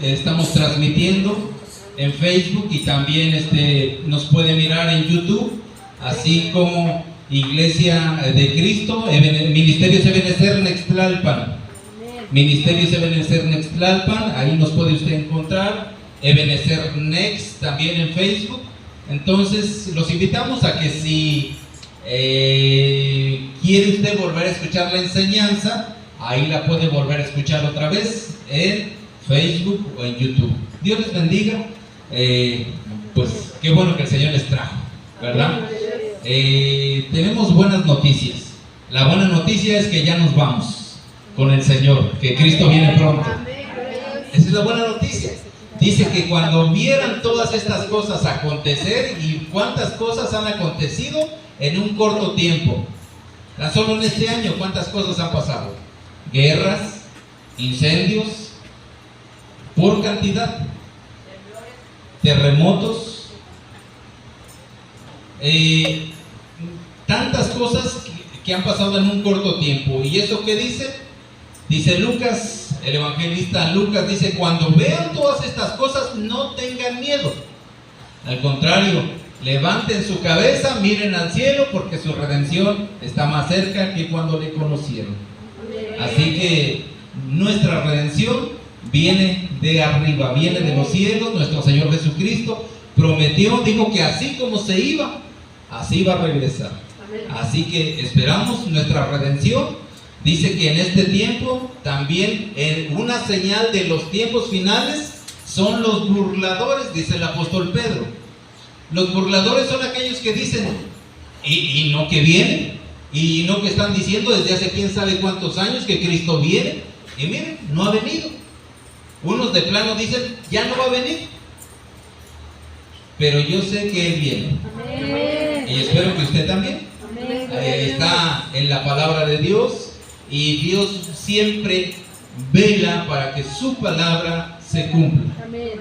estamos transmitiendo en Facebook y también nos puede mirar en YouTube, así como Iglesia de Cristo, Ministerios Ebenezer Nextlalpan. Ministerios Ebenezer Nextlalpan, ahí nos puede usted encontrar. Ebenezer Next también en Facebook. Entonces los invitamos a que si quiere usted volver a escuchar la enseñanza, ahí la puede volver a escuchar otra vez en Facebook o en YouTube. Dios les bendiga. Pues qué bueno que el Señor les trajo, ¿verdad? Tenemos buenas noticias. La buena noticia es que ya nos vamos con el Señor, que Cristo viene pronto. Esa es la buena noticia. Dice que cuando vieran todas estas cosas acontecer, y cuántas cosas han acontecido en un corto tiempo, tan solo en este año, cuántas cosas han pasado: guerras, incendios, por cantidad, terremotos, tantas cosas que han pasado en un corto tiempo. ¿Y eso qué dice? Dice Lucas, el evangelista Lucas dice: cuando vean todas estas cosas, no tengan miedo. Al contrario, levanten su cabeza, miren al cielo, porque su redención está más cerca que cuando le conocieron. Así que nuestra redención viene de arriba, viene de los cielos. Nuestro Señor Jesucristo prometió, dijo que así como se iba, así va a regresar. Así que esperamos nuestra redención. Dice que en este tiempo también una señal de los tiempos finales son los burladores, dice el apóstol Pedro. Los burladores son aquellos que dicen, y no que vienen, y no que están diciendo desde hace quién sabe cuántos años que Cristo viene, y miren, no ha venido. Unos de plano dicen, ya no va a venir, pero yo sé que Él viene. Amén. Y espero que usted también. Está en la palabra de Dios. Y Dios siempre vela para que su palabra se cumpla. Amén.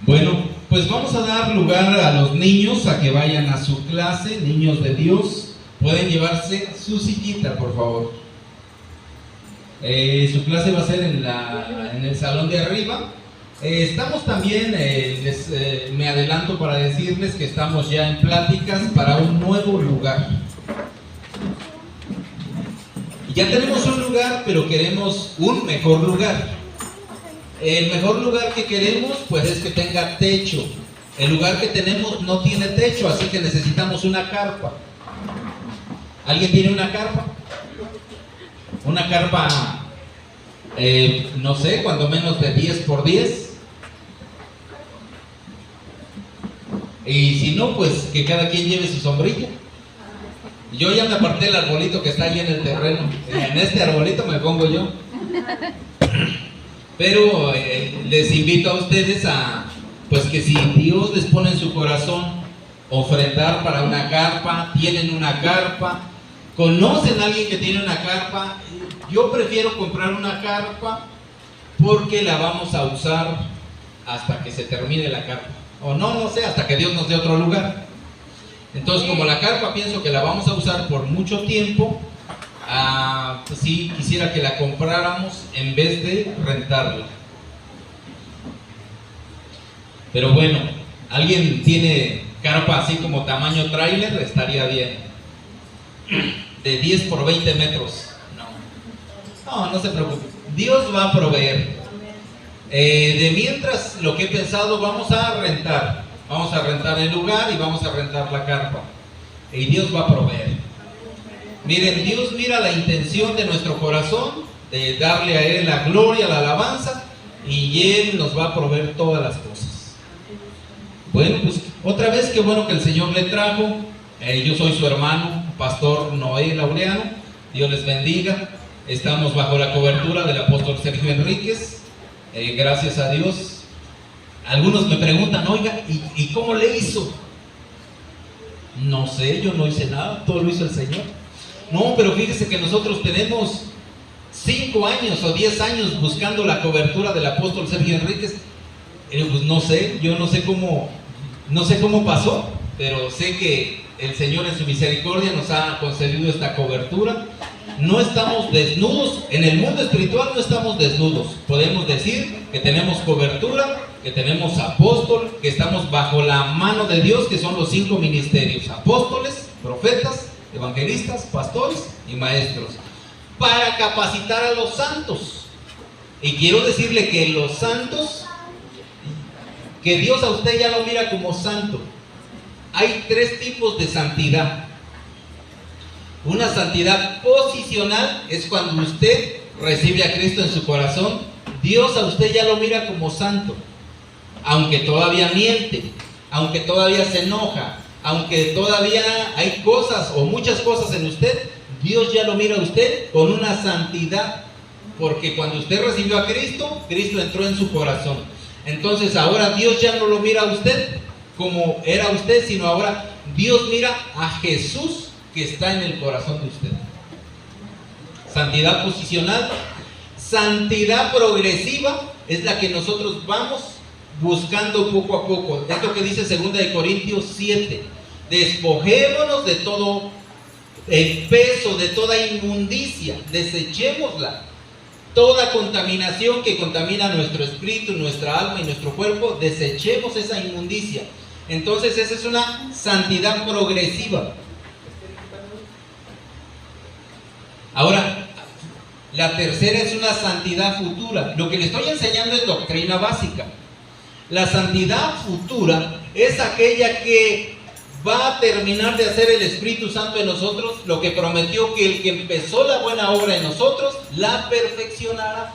Bueno, pues vamos a dar lugar a los niños a que vayan a su clase. Niños de Dios, pueden llevarse su sillita, por favor. Su clase va a ser en el salón de arriba. Estamos también, me adelanto para decirles que estamos ya en pláticas para un nuevo lugar. Ya tenemos un lugar, pero queremos un mejor lugar. El mejor lugar que queremos, pues, es que tenga techo. El lugar que tenemos no tiene techo, así que necesitamos una carpa. ¿Alguien tiene una carpa? Una carpa, no sé, cuando menos de 10 por 10. Y si no, pues que cada quien lleve su sombrilla. Yo ya me aparté el arbolito que está ahí en el terreno. En este arbolito me pongo yo. Pero les invito a ustedes pues que si Dios les pone en su corazón ofrendar para una carpa, tienen una carpa, conocen a alguien que tiene una carpa, yo prefiero comprar una carpa porque la vamos a usar hasta que se termine la carpa. O no sé, hasta que Dios nos dé otro lugar. Entonces, como la carpa pienso que la vamos a usar por mucho tiempo, pues sí quisiera que la compráramos en vez de rentarla. Pero bueno, ¿alguien tiene carpa así como tamaño tráiler? Estaría bien. De 10 por 20 metros. No se preocupe. Dios va a proveer. De mientras, lo que he pensado, vamos a rentar. Vamos a rentar el lugar y vamos a rentar la carpa. Y Dios va a proveer. Miren, Dios mira la intención de nuestro corazón, de darle a Él la gloria, la alabanza, y Él nos va a proveer todas las cosas. Bueno, pues otra vez, qué bueno que el Señor le trajo. Yo soy su hermano, Pastor Noé Laureano. Dios les bendiga. Estamos bajo la cobertura del apóstol Sergio Enríquez. Gracias a Dios. Algunos me preguntan, oiga, ¿y cómo le hizo? No sé, yo no hice nada, todo lo hizo el Señor. No, pero fíjese que nosotros tenemos 5 años o 10 años buscando la cobertura del apóstol Sergio Enríquez. Pues no sé, yo no sé cómo pasó, pero sé que el Señor en su misericordia nos ha concedido esta cobertura. No estamos desnudos, en el mundo espiritual no estamos desnudos. Podemos decir que tenemos cobertura, que tenemos apóstol, que estamos bajo la mano de Dios, que son los 5 ministerios: apóstoles, profetas, evangelistas, pastores y maestros, para capacitar a los santos. Y quiero decirle que los santos, que Dios a usted ya lo mira como santo. Hay 3 tipos de santidad. Una santidad posicional es cuando usted recibe a Cristo en su corazón. Dios a usted ya lo mira como santo, aunque todavía miente, aunque todavía se enoja, aunque todavía hay cosas o muchas cosas en usted. Dios ya lo mira a usted con una santidad, porque cuando usted recibió a Cristo, Cristo entró en su corazón. Entonces ahora Dios ya no lo mira a usted como era usted, sino ahora Dios mira a Jesús que está en el corazón de usted. Santidad posicional. Santidad progresiva es la que nosotros vamos buscando poco a poco. Esto que dice 2 Corintios 7: despojémonos de todo el peso, de toda inmundicia, desechémosla. Toda contaminación que contamina nuestro espíritu, nuestra alma y nuestro cuerpo, desechemos esa inmundicia. Entonces esa es una santidad progresiva. Ahora, la tercera es una santidad futura. Lo que le estoy enseñando es doctrina básica. La santidad futura es aquella que va a terminar de hacer el Espíritu Santo en nosotros, lo que prometió, que el que empezó la buena obra en nosotros, la perfeccionará.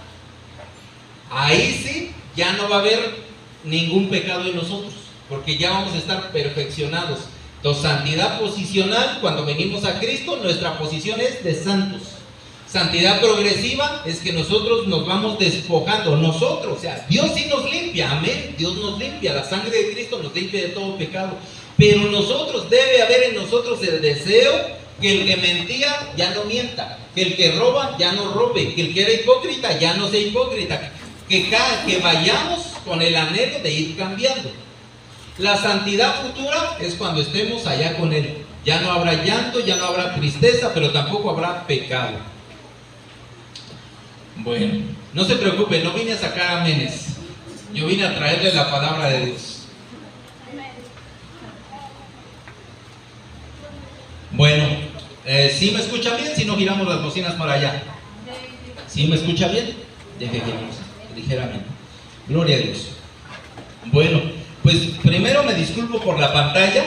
Ahí sí, ya no va a haber ningún pecado en nosotros, porque ya vamos a estar perfeccionados. Entonces, santidad posicional, cuando venimos a Cristo, nuestra posición es de santos. Santidad progresiva es que nosotros nos vamos despojando. Nosotros, o sea, Dios sí nos limpia, amén. Dios nos limpia, la sangre de Cristo nos limpia de todo pecado. Pero nosotros, debe haber en nosotros el deseo que el que mentía ya no mienta, que el que roba ya no robe, que el que era hipócrita ya no sea hipócrita, que vayamos con el anhelo de ir cambiando. La santidad futura es cuando estemos allá con Él. Ya no habrá llanto, ya no habrá tristeza, pero tampoco habrá pecado. Bueno, no se preocupe, no vine a sacar amenes. Yo vine a traerle la palabra de Dios. Bueno, ¿sí me escucha bien? Si no, giramos las bocinas para allá. ¿Sí me escucha bien? Deje giramos ligeramente. Gloria a Dios. Bueno, pues primero me disculpo por la pantalla,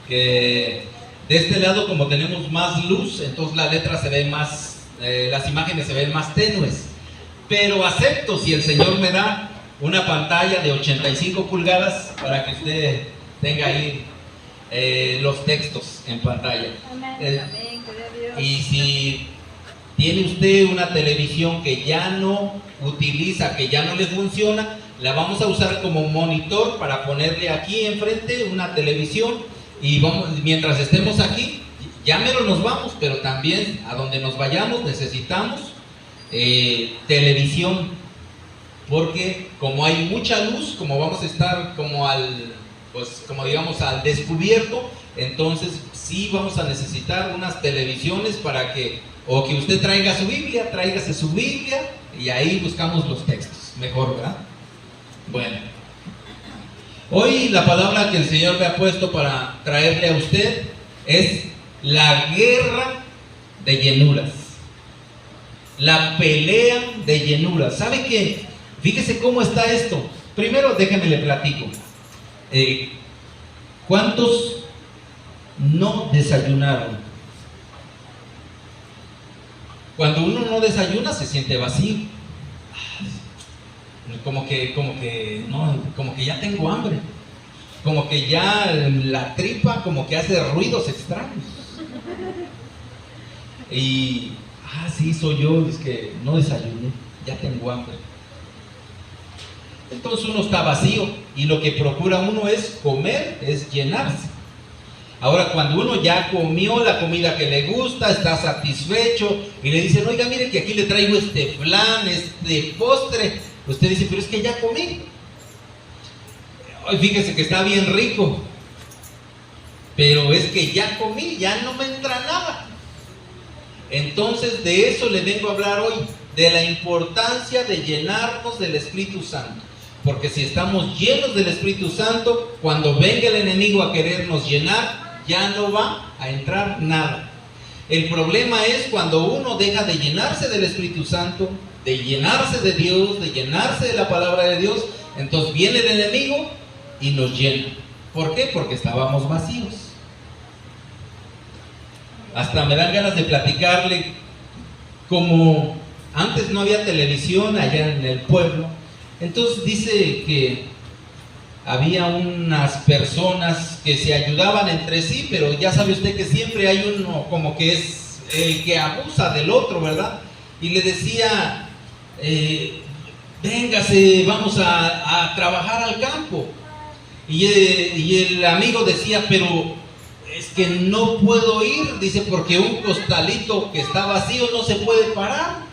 que de este lado, como tenemos más luz, entonces la letra se ve más, las imágenes se ven más tenues. Pero acepto si el Señor me da una pantalla de 85 pulgadas para que usted tenga ahí los textos en pantalla. Y si tiene usted una televisión que ya no utiliza, que ya no le funciona, la vamos a usar como monitor para ponerle aquí enfrente una televisión, y vamos, mientras estemos aquí, ya mero nos vamos, pero también a donde nos vayamos necesitamos televisión, porque como hay mucha luz, como vamos a estar como como digamos al descubierto, entonces sí vamos a necesitar unas televisiones para que, o que usted traiga su Biblia, tráigase su Biblia y ahí buscamos los textos, mejor, ¿verdad? Bueno, hoy la palabra que el Señor me ha puesto para traerle a usted es la guerra de llenuras, la pelea de llenuras. ¿Sabe qué? Fíjese cómo está esto. Primero déjeme le platico. ¿Cuántos no desayunaron? Cuando uno no desayuna se siente vacío, como que ya tengo hambre, como que ya la tripa como que hace ruidos extraños. Y sí, soy yo, es que no desayuné, ya tengo hambre. Entonces uno está vacío y lo que procura uno es comer, es llenarse. Ahora, cuando uno ya comió la comida que le gusta, está satisfecho y le dicen, oiga, mire que aquí le traigo este flan, este postre, usted dice, pero es que ya comí. Ay, fíjese que está bien rico. pero es que ya comí, ya no me entra nada. Entonces de eso le vengo a hablar hoy, de la importancia de llenarnos del Espíritu Santo. Porque si estamos llenos del Espíritu Santo, cuando venga el enemigo a querernos llenar, ya no va a entrar nada. El problema es cuando uno deja de llenarse del Espíritu Santo, de llenarse de Dios, de llenarse de la palabra de Dios, entonces viene el enemigo y nos llena. ¿Por qué? Porque estábamos vacíos. Hasta me dan ganas de platicarle, como antes no había televisión allá en el pueblo, entonces dice que había unas personas que se ayudaban entre sí, pero ya sabe usted que siempre hay uno como que es el que abusa del otro, ¿verdad? Y le decía, véngase, vamos a trabajar al campo. Y el amigo decía, pero es que no puedo ir, dice, porque un costalito que está vacío no se puede parar.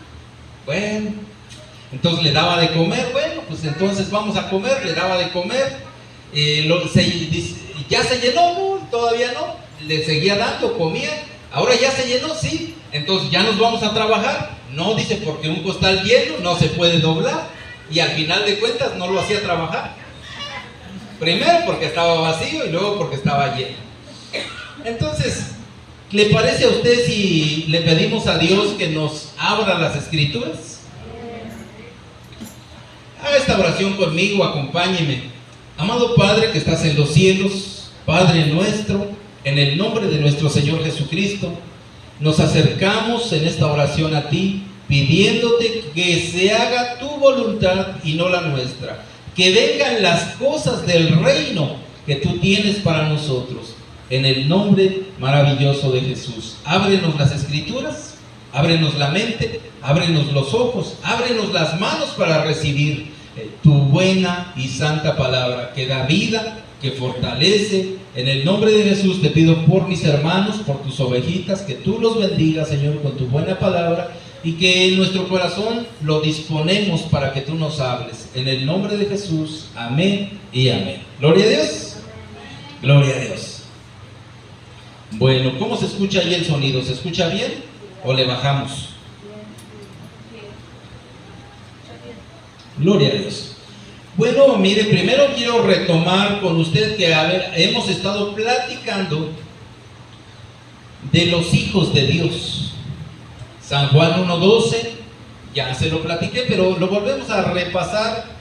Bueno, entonces le daba de comer, bueno, pues entonces vamos a comer, le daba de comer, ya se llenó, no, todavía no, le seguía dando, comía, ahora ya se llenó, sí, entonces ya nos vamos a trabajar, no, dice, porque un costal lleno no se puede doblar, y al final de cuentas no lo hacía trabajar, primero porque estaba vacío y luego porque estaba lleno. Entonces, ¿le parece a usted si le pedimos a Dios que nos abra las Escrituras? Haga esta oración conmigo, acompáñeme. Amado Padre que estás en los cielos, Padre nuestro, en el nombre de nuestro Señor Jesucristo, nos acercamos en esta oración a ti, pidiéndote que se haga tu voluntad y no la nuestra, que vengan las cosas del reino que tú tienes para nosotros. En el nombre maravilloso de Jesús, ábrenos las Escrituras, ábrenos la mente, ábrenos los ojos, ábrenos las manos para recibir tu buena y santa palabra, que da vida, que fortalece. En el nombre de Jesús te pido por mis hermanos, por tus ovejitas, que tú los bendigas, Señor, con tu buena palabra, y que en nuestro corazón lo disponemos para que tú nos hables. En el nombre de Jesús, amén y amén. Gloria a Dios. Gloria a Dios. Bueno, ¿cómo se escucha ahí el sonido? ¿Se escucha bien o le bajamos? Gloria a Dios. Bueno, mire, primero quiero retomar con usted que hemos estado platicando de los hijos de Dios. San Juan 1:12, ya se lo platiqué, pero lo volvemos a repasar.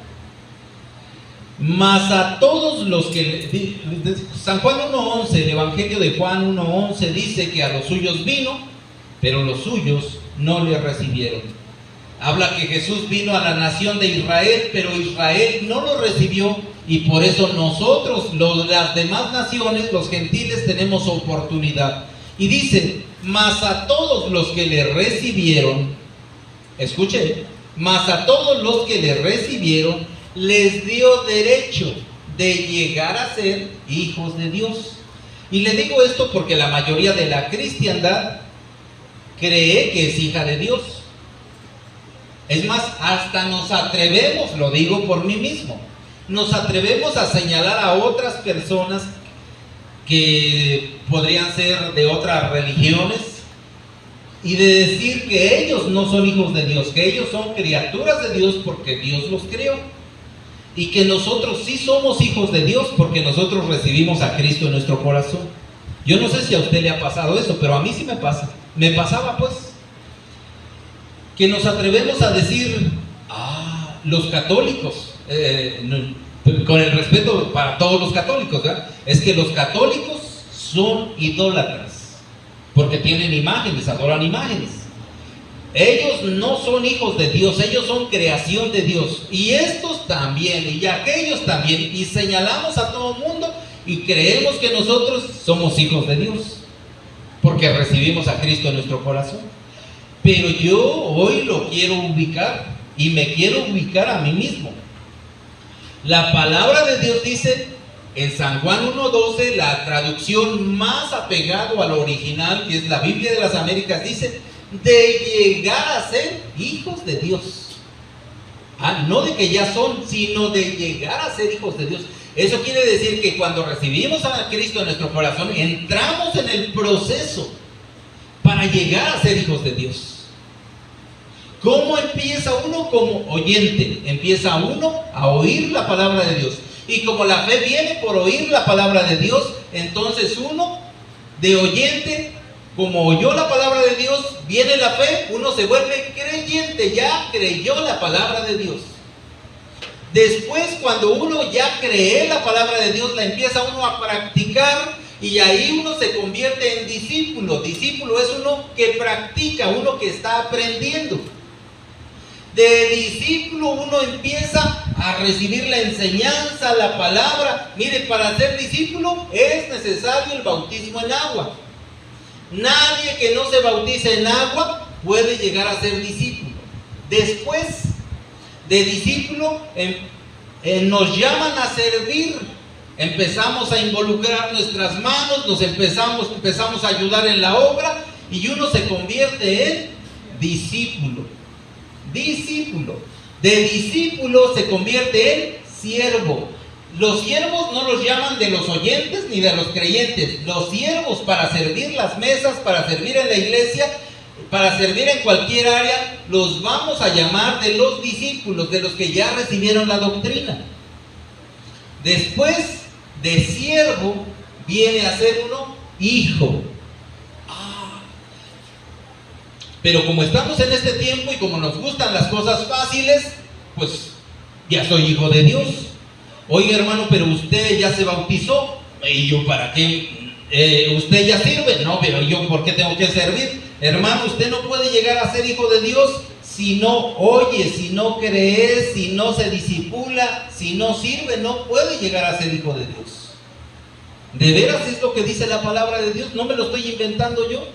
Mas a todos los que... San Juan 1:11, el Evangelio de Juan 1:11 dice que a los suyos vino, pero los suyos no le recibieron. Habla que Jesús vino a la nación de Israel, pero Israel no lo recibió, y por eso nosotros, las demás naciones, los gentiles, tenemos oportunidad. Y dice, mas a todos los que le recibieron, escuche, mas a todos los que le recibieron, les dio derecho de llegar a ser hijos de Dios. Y le digo esto porque la mayoría de la cristiandad cree que es hija de Dios. Es más, hasta nos atrevemos, lo digo por mí mismo, nos atrevemos a señalar a otras personas que podrían ser de otras religiones y de decir que ellos no son hijos de Dios, que ellos son criaturas de Dios porque Dios los creó, y que nosotros sí somos hijos de Dios porque nosotros recibimos a Cristo en nuestro corazón. Yo no sé si a usted le ha pasado eso, pero a mí sí me pasa. Me pasaba pues, que nos atrevemos a decir, los católicos, con el respeto para todos los católicos, ¿verdad? Es que los católicos son idólatras, porque tienen imágenes, adoran imágenes. Ellos no son hijos de Dios, ellos son creación de Dios. Y estos también, y aquellos también. Y señalamos a todo el mundo y creemos que nosotros somos hijos de Dios, porque recibimos a Cristo en nuestro corazón. Pero yo hoy lo quiero ubicar, y me quiero ubicar a mí mismo. La palabra de Dios dice en San Juan 1:12, la traducción más apegado al original, que es la Biblia de las Américas, dice de llegar a ser hijos de Dios. No de que ya son, sino de llegar a ser hijos de Dios. Eso quiere decir que cuando recibimos a Cristo en nuestro corazón, entramos en el proceso para llegar a ser hijos de Dios. ¿Cómo empieza uno? Como oyente. Empieza uno a oír la palabra de Dios. Y como la fe viene por oír la palabra de Dios, entonces uno de oyente, como oyó la palabra de Dios, viene la fe, uno se vuelve creyente, ya creyó la palabra de Dios. Después, cuando uno ya cree la palabra de Dios, la empieza uno a practicar, y ahí uno se convierte en discípulo. Discípulo es uno que practica, uno que está aprendiendo. De discípulo uno empieza a recibir la enseñanza, la palabra. Mire, para ser discípulo es necesario el bautismo en agua. Nadie que no se bautice en agua puede llegar a ser discípulo. Después de discípulo nos llaman a servir. Empezamos a involucrar nuestras manos, empezamos a ayudar en la obra, y uno se convierte en discípulo. Discípulo. De discípulo se convierte en siervo. Los siervos no los llaman de los oyentes ni de los creyentes. Los siervos, para servir las mesas, para servir en la iglesia, para servir en cualquier área, los vamos a llamar de los discípulos, de los que ya recibieron la doctrina. Después de siervo viene a ser uno hijo. Pero como estamos en este tiempo y como nos gustan las cosas fáciles, pues ya soy hijo de Dios. Oiga, hermano, pero usted ya se bautizó. ¿Y yo para qué? ¿Usted ya sirve? No, pero yo ¿por qué tengo que servir? Hermano, usted no puede llegar a ser hijo de Dios si no oye, si no cree, si no se discipula, si no sirve. No puede llegar a ser hijo de Dios. ¿De veras es lo que dice la palabra de Dios? No me lo estoy inventando yo.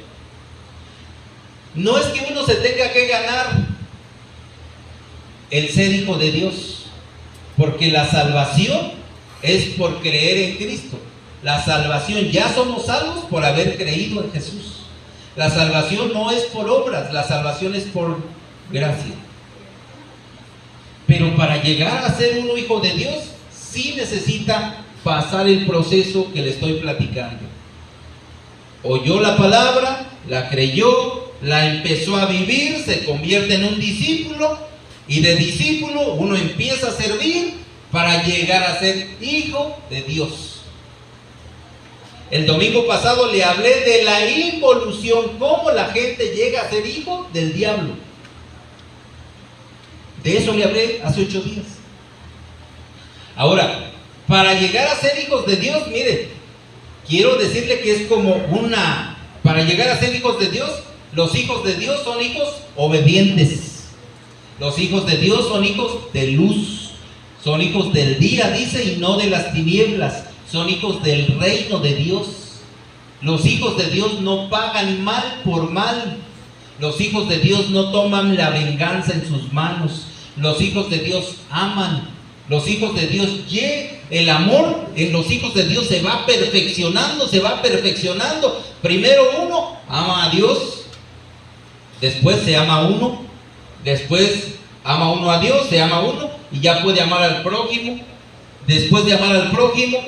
No es que uno se tenga que ganar el ser hijo de Dios, porque la salvación es por creer en Cristo. La salvación, ya somos salvos por haber creído en Jesús. La salvación no es por obras, la salvación es por gracia. Pero para llegar a ser uno hijo de Dios, sí necesita pasar el proceso que le estoy platicando. Oyó la palabra, la creyó, la empezó a vivir, se convierte en un discípulo, y de discípulo uno empieza a servir para llegar a ser hijo de Dios. El domingo pasado le hablé de la involución, cómo la gente llega a ser hijo del diablo. De eso le hablé hace 8 días. Ahora, para llegar a ser hijos de Dios, mire, quiero decirle que es como para llegar a ser hijos de Dios, los hijos de Dios son hijos obedientes. Los hijos de Dios son hijos de luz. Son hijos del día, dice, y no de las tinieblas. Son hijos del reino de Dios. Los hijos de Dios no pagan mal por mal. Los hijos de Dios no toman la venganza en sus manos. Los hijos de Dios aman. Los hijos de Dios, el amor en los hijos de Dios se va perfeccionando, se va perfeccionando. Primero uno ama a Dios, después se ama a uno, después ama uno a Dios, se ama a uno y ya puede amar al prójimo. Después de amar al prójimo,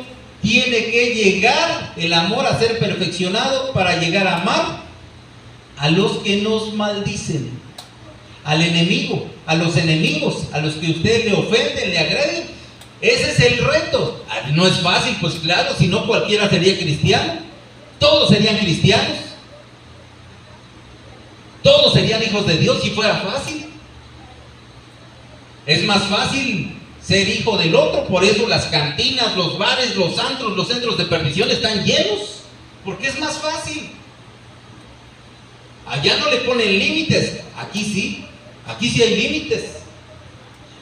tiene que llegar el amor a ser perfeccionado para llegar a amar a los que nos maldicen, al enemigo, a los enemigos, a los que usted le ofenden, le agreden. Ese es el reto. No es fácil, pues claro, si no cualquiera sería cristiano. Todos serían cristianos. Todos serían hijos de Dios si fuera fácil. Es más fácil ser hijo del otro, por eso las cantinas, los bares, los antros, los centros de perdición están llenos, porque es más fácil. Allá no le ponen límites, aquí sí hay límites.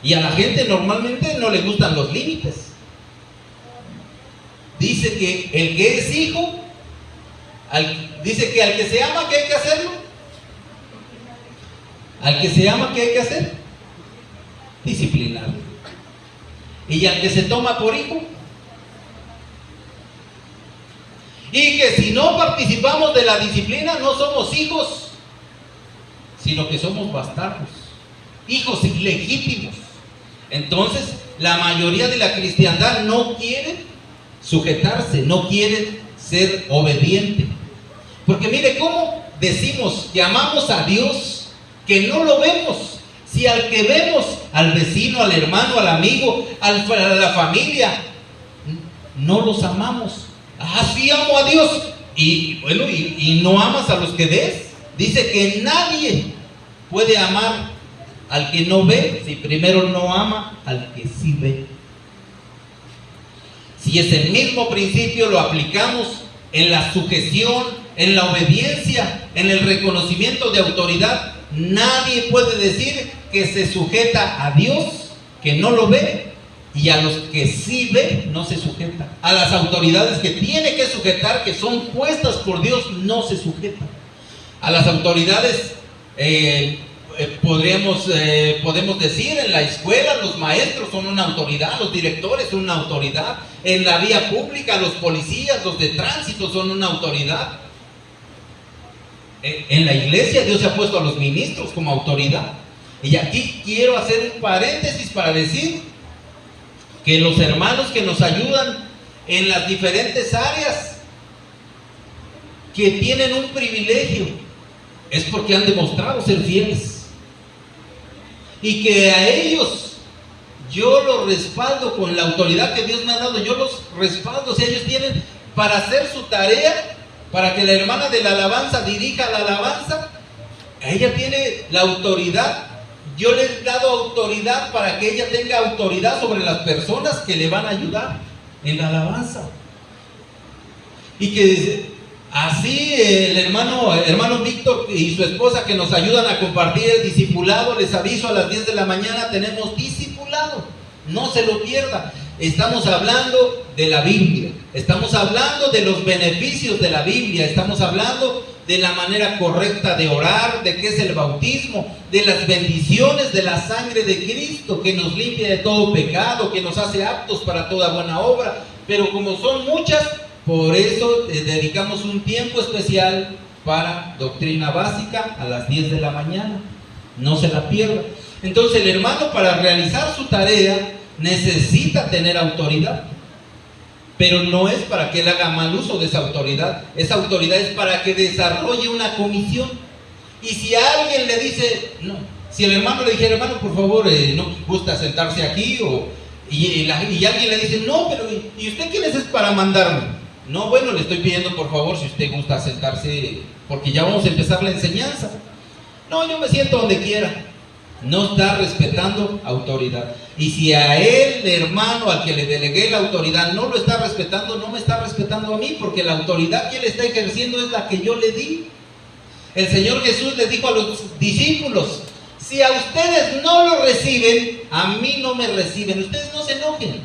Y a la gente normalmente no le gustan los límites. Dice que el que es hijo, dice que al que se ama, ¿qué hay que hacerlo? Al que se ama, ¿qué hay que hacer? Disciplinarlo. Y al que se toma por hijo, y que si no participamos de la disciplina no somos hijos, sino que somos bastardos, hijos ilegítimos. Entonces, la mayoría de la cristiandad no quiere sujetarse, no quiere ser obediente. Porque mire cómo decimos que amamos a Dios, que no lo vemos. Si al que vemos, al vecino, al hermano, al amigo, a la familia, no los amamos. Así amo a Dios. Y bueno, y no amas a los que ves. Dice que nadie puede amar al que no ve si primero no ama al que sí ve. Si ese mismo principio lo aplicamos en la sujeción, en la obediencia, en el reconocimiento de autoridad, nadie puede decir que se sujeta a Dios, que no lo ve, y a los que sí ve, no se sujeta. A las autoridades que tiene que sujetar, que son puestas por Dios, no se sujeta. A las autoridades, podemos decir, en la escuela, los maestros son una autoridad, los directores son una autoridad, en la vía pública, los policías, los de tránsito son una autoridad. En la iglesia, Dios ha puesto a los ministros como autoridad. Y aquí quiero hacer un paréntesis para decir que los hermanos que nos ayudan en las diferentes áreas, que tienen un privilegio, es porque han demostrado ser fieles. Y que a ellos yo los respaldo con la autoridad que Dios me ha dado, yo los respaldo. Si ellos tienen para hacer su tarea, para que la hermana de la alabanza dirija la alabanza, ella tiene la autoridad. Yo le he dado autoridad para que ella tenga autoridad sobre las personas que le van a ayudar en la alabanza. Y que así el hermano Víctor y su esposa, que nos ayudan a compartir el discipulado, les aviso, a las 10 de la mañana tenemos discipulado. No se lo pierda. Estamos hablando de la Biblia, estamos hablando de los beneficios de la Biblia, estamos hablando de la manera correcta de orar, de qué es el bautismo, de las bendiciones de la sangre de Cristo, que nos limpia de todo pecado, que nos hace aptos para toda buena obra. Pero como son muchas, por eso dedicamos un tiempo especial para doctrina básica a las 10 de la mañana. No se la pierda. Entonces el hermano, para realizar su tarea, necesita tener autoridad. Pero no es para que él haga mal uso de esa autoridad. Esa autoridad es para que desarrolle una comisión. Y si alguien le dice, no, si el hermano le dijera, hermano, por favor, no gusta sentarse aquí, y alguien le dice, no, pero ¿y usted quién es para mandarme? No, bueno, le estoy pidiendo por favor si usted gusta sentarse, porque ya vamos a empezar la enseñanza. No, yo me siento donde quiera. No está respetando autoridad. Y si a él, hermano, al que le delegué la autoridad, no lo está respetando, no me está respetando a mí, porque la autoridad que él está ejerciendo es la que yo le di. El Señor Jesús le dijo a los discípulos, si a ustedes no lo reciben, a mí no me reciben. Ustedes no se enojen.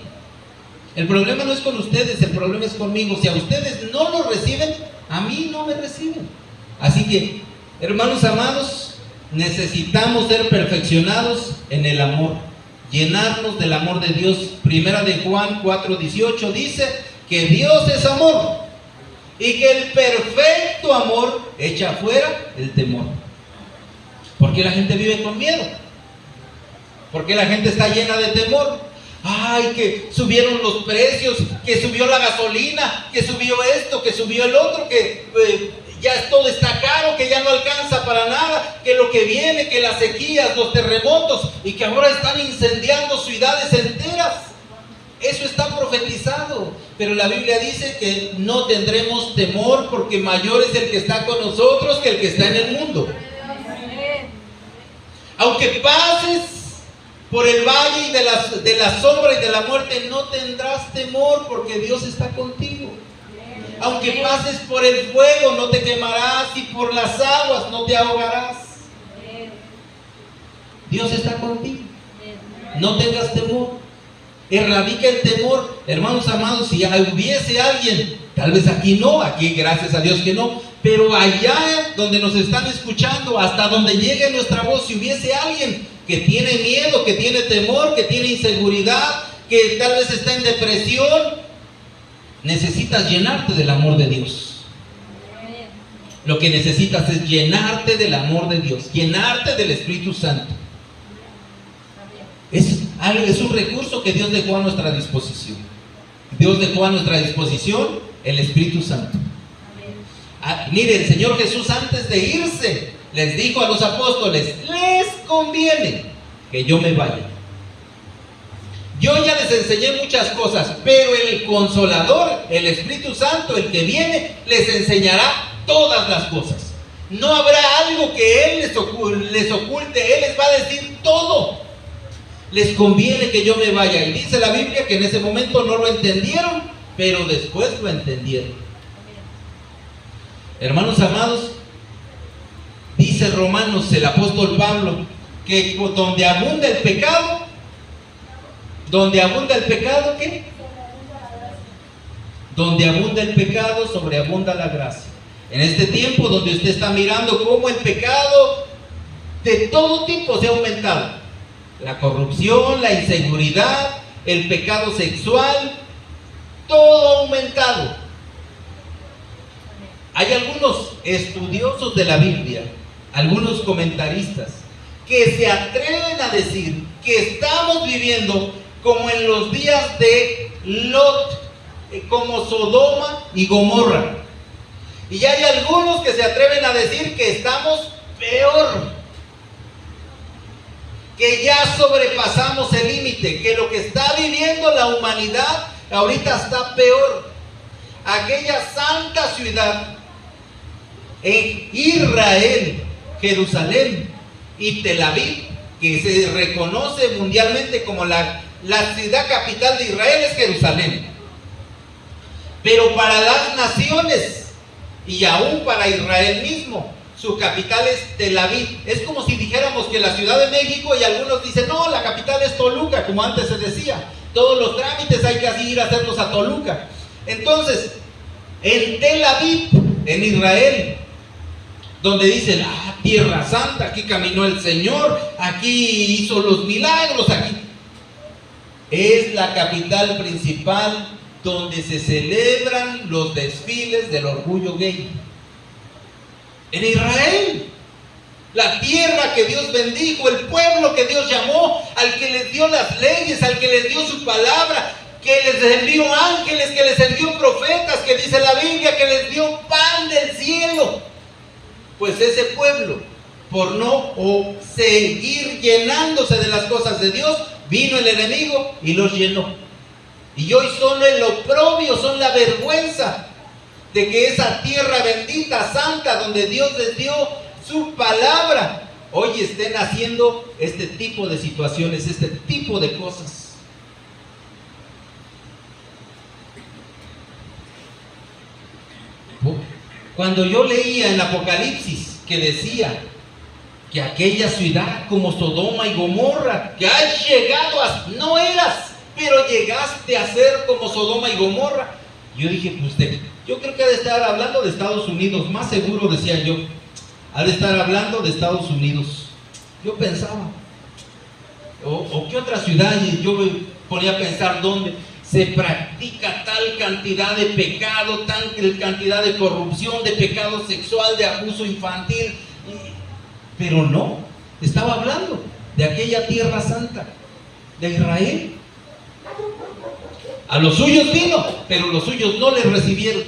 El problema no es con ustedes, el problema es conmigo. Si a ustedes no lo reciben, a mí no me reciben. Así que, hermanos amados, necesitamos ser perfeccionados en el amor, llenarnos del amor de Dios. Primera de Juan 4:18 dice que Dios es amor y que el perfecto amor echa fuera el temor. ¿Por qué la gente vive con miedo? ¿Por qué la gente está llena de temor? Ay, que subieron los precios, que subió la gasolina, que subió esto, que subió el otro, que ya todo está caro, que ya no alcanza para nada, que lo que viene, que las sequías, los terremotos, y que ahora están incendiando ciudades enteras. Eso está profetizado, pero la Biblia dice que no tendremos temor, porque mayor es el que está con nosotros que el que está en el mundo. Aunque pases por el valle de la sombra y de la muerte, no tendrás temor, porque Dios está contigo. Aunque pases por el fuego, no te quemarás, y por las aguas no te ahogarás. Dios está contigo. No tengas temor. Erradica el temor. Hermanos amados, si hubiese alguien, tal vez aquí no, aquí gracias a Dios que no, pero allá donde nos están escuchando, hasta donde llegue nuestra voz, si hubiese alguien que tiene miedo, que tiene temor, que tiene inseguridad, que tal vez está en depresión, necesitas llenarte del amor de Dios. Lo que necesitas es llenarte del amor de Dios, llenarte del Espíritu Santo. Es un recurso que Dios dejó a nuestra disposición. Dios dejó a nuestra disposición el Espíritu Santo. Mire, el Señor Jesús antes de irse les dijo a los apóstoles: les conviene que yo me vaya. Yo ya les enseñé muchas cosas, pero el Consolador, el Espíritu Santo, el que viene, les enseñará todas las cosas. No habrá algo que Él les oculte. Él les va a decir todo. Les conviene que yo me vaya. Y dice la Biblia que en ese momento no lo entendieron, pero después lo entendieron. Hermanos amados, dice Romanos, el apóstol Pablo, que donde abunda el pecado, ¿qué? Donde abunda el pecado, sobreabunda la gracia. En este tiempo donde usted está mirando cómo el pecado de todo tipo se ha aumentado, la corrupción, la inseguridad, el pecado sexual, todo ha aumentado. Hay algunos estudiosos de la Biblia, algunos comentaristas, que se atreven a decir que estamos viviendo como en los días de Lot, como Sodoma y Gomorra. Y hay algunos que se atreven a decir que estamos peor, que ya sobrepasamos el límite, que lo que está viviendo la humanidad ahorita está peor. Aquella santa ciudad en Israel, Jerusalén y Tel Aviv, que se reconoce mundialmente como la ciudad capital de Israel, es Jerusalén. Pero para las naciones y aún para Israel mismo, su capital es Tel Aviv. Es como si dijéramos que la Ciudad de México, y algunos dicen: no, la capital es Toluca, como antes se decía. Todos los trámites hay que así ir a hacerlos a Toluca. Entonces, en Tel Aviv, en Israel, donde dicen: Tierra Santa, aquí caminó el Señor, aquí hizo los milagros, aquí. Es la capital principal donde se celebran los desfiles del orgullo gay. En Israel, la tierra que Dios bendijo, el pueblo que Dios llamó, al que les dio las leyes, al que les dio su palabra, que les envió ángeles, que les envió profetas, que dice la Biblia que les dio pan del cielo. Pues ese pueblo, por no seguir llenándose de las cosas de Dios, vino el enemigo y los llenó. Y hoy son el oprobio, son la vergüenza de que esa tierra bendita, santa, donde Dios les dio su palabra, hoy estén haciendo este tipo de situaciones, este tipo de cosas. Cuando yo leía en Apocalipsis que decía que aquella ciudad como Sodoma y Gomorra, que has llegado a... no eras, pero llegaste a ser como Sodoma y Gomorra. Yo dije, pues yo creo que ha de estar hablando de Estados Unidos, más seguro, decía yo. Ha de estar hablando de Estados Unidos. Yo pensaba. ¿O qué otra ciudad? Y yo me ponía a pensar dónde se practica tal cantidad de pecado, tal cantidad de corrupción, de pecado sexual, de abuso infantil. Pero no, estaba hablando de aquella tierra santa, de Israel. A los suyos vino, pero los suyos no les recibieron.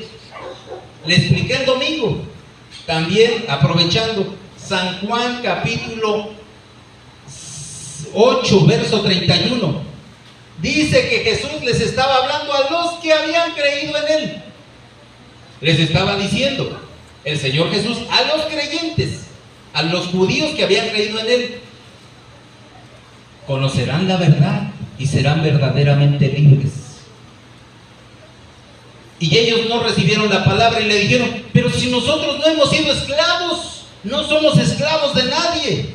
Le expliqué el domingo, también aprovechando, San Juan capítulo 8, verso 31. Dice que Jesús les estaba hablando a los que habían creído en Él. Les estaba diciendo el Señor Jesús a los creyentes, a los judíos que habían creído en Él: conocerán la verdad y serán verdaderamente libres. Y ellos no recibieron la palabra y le dijeron: pero si nosotros no hemos sido esclavos, no somos esclavos de nadie.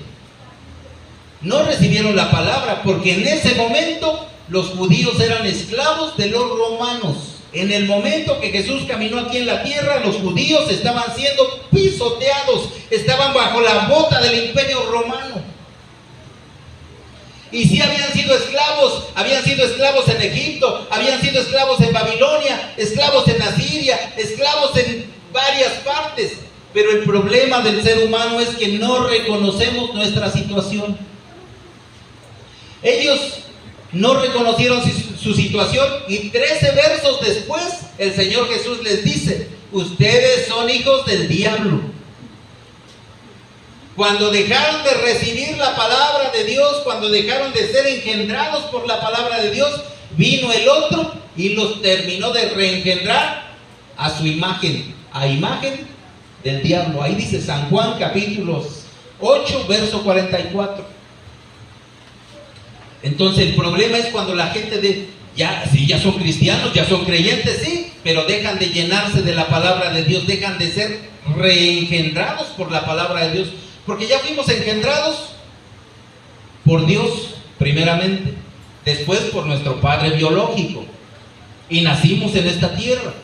No recibieron la palabra porque en ese momento los judíos eran esclavos de los romanos. En el momento que Jesús caminó aquí en la tierra, los judíos estaban siendo pisoteados, estaban bajo la bota del imperio romano. Y si habían sido esclavos en Egipto, habían sido esclavos en Babilonia, esclavos en Asiria, esclavos en varias partes. Pero el problema del ser humano es que no reconocemos nuestra situación. Ellos No reconocieron su situación y 13 versos después el Señor Jesús les dice: ustedes son hijos del diablo. Cuando dejaron de recibir la palabra de Dios, cuando dejaron de ser engendrados por la palabra de Dios, vino el otro y los terminó de reengendrar a su imagen, a imagen del diablo. Ahí dice San Juan capítulo 8, verso 44. Entonces el problema es cuando la gente ya son cristianos, ya son creyentes, sí, pero dejan de llenarse de la palabra de Dios, dejan de ser reengendrados por la palabra de Dios, porque ya fuimos engendrados por Dios primeramente, después por nuestro padre biológico, y nacimos en esta tierra.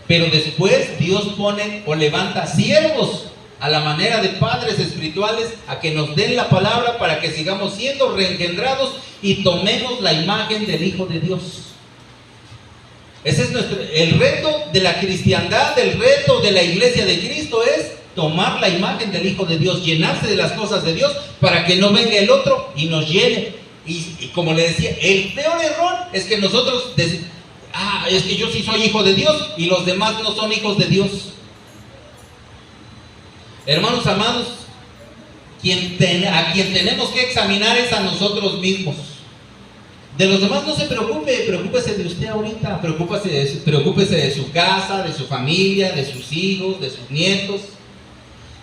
Pero después Dios pone o levanta siervos a la manera de padres espirituales a que nos den la palabra para que sigamos siendo reengendrados y tomemos la imagen del Hijo de Dios. Ese es el reto de la cristiandad, el reto de la iglesia de Cristo es tomar la imagen del Hijo de Dios, llenarse de las cosas de Dios para que no venga el otro y nos llene. Y como le decía, el peor error es que nosotros es que yo sí soy hijo de Dios y los demás no son hijos de Dios. Hermanos amados, a quien tenemos que examinar es a nosotros mismos. De los demás no se preocupe, preocúpese de usted ahorita, preocúpese de su casa, de su familia, de sus hijos, de sus nietos.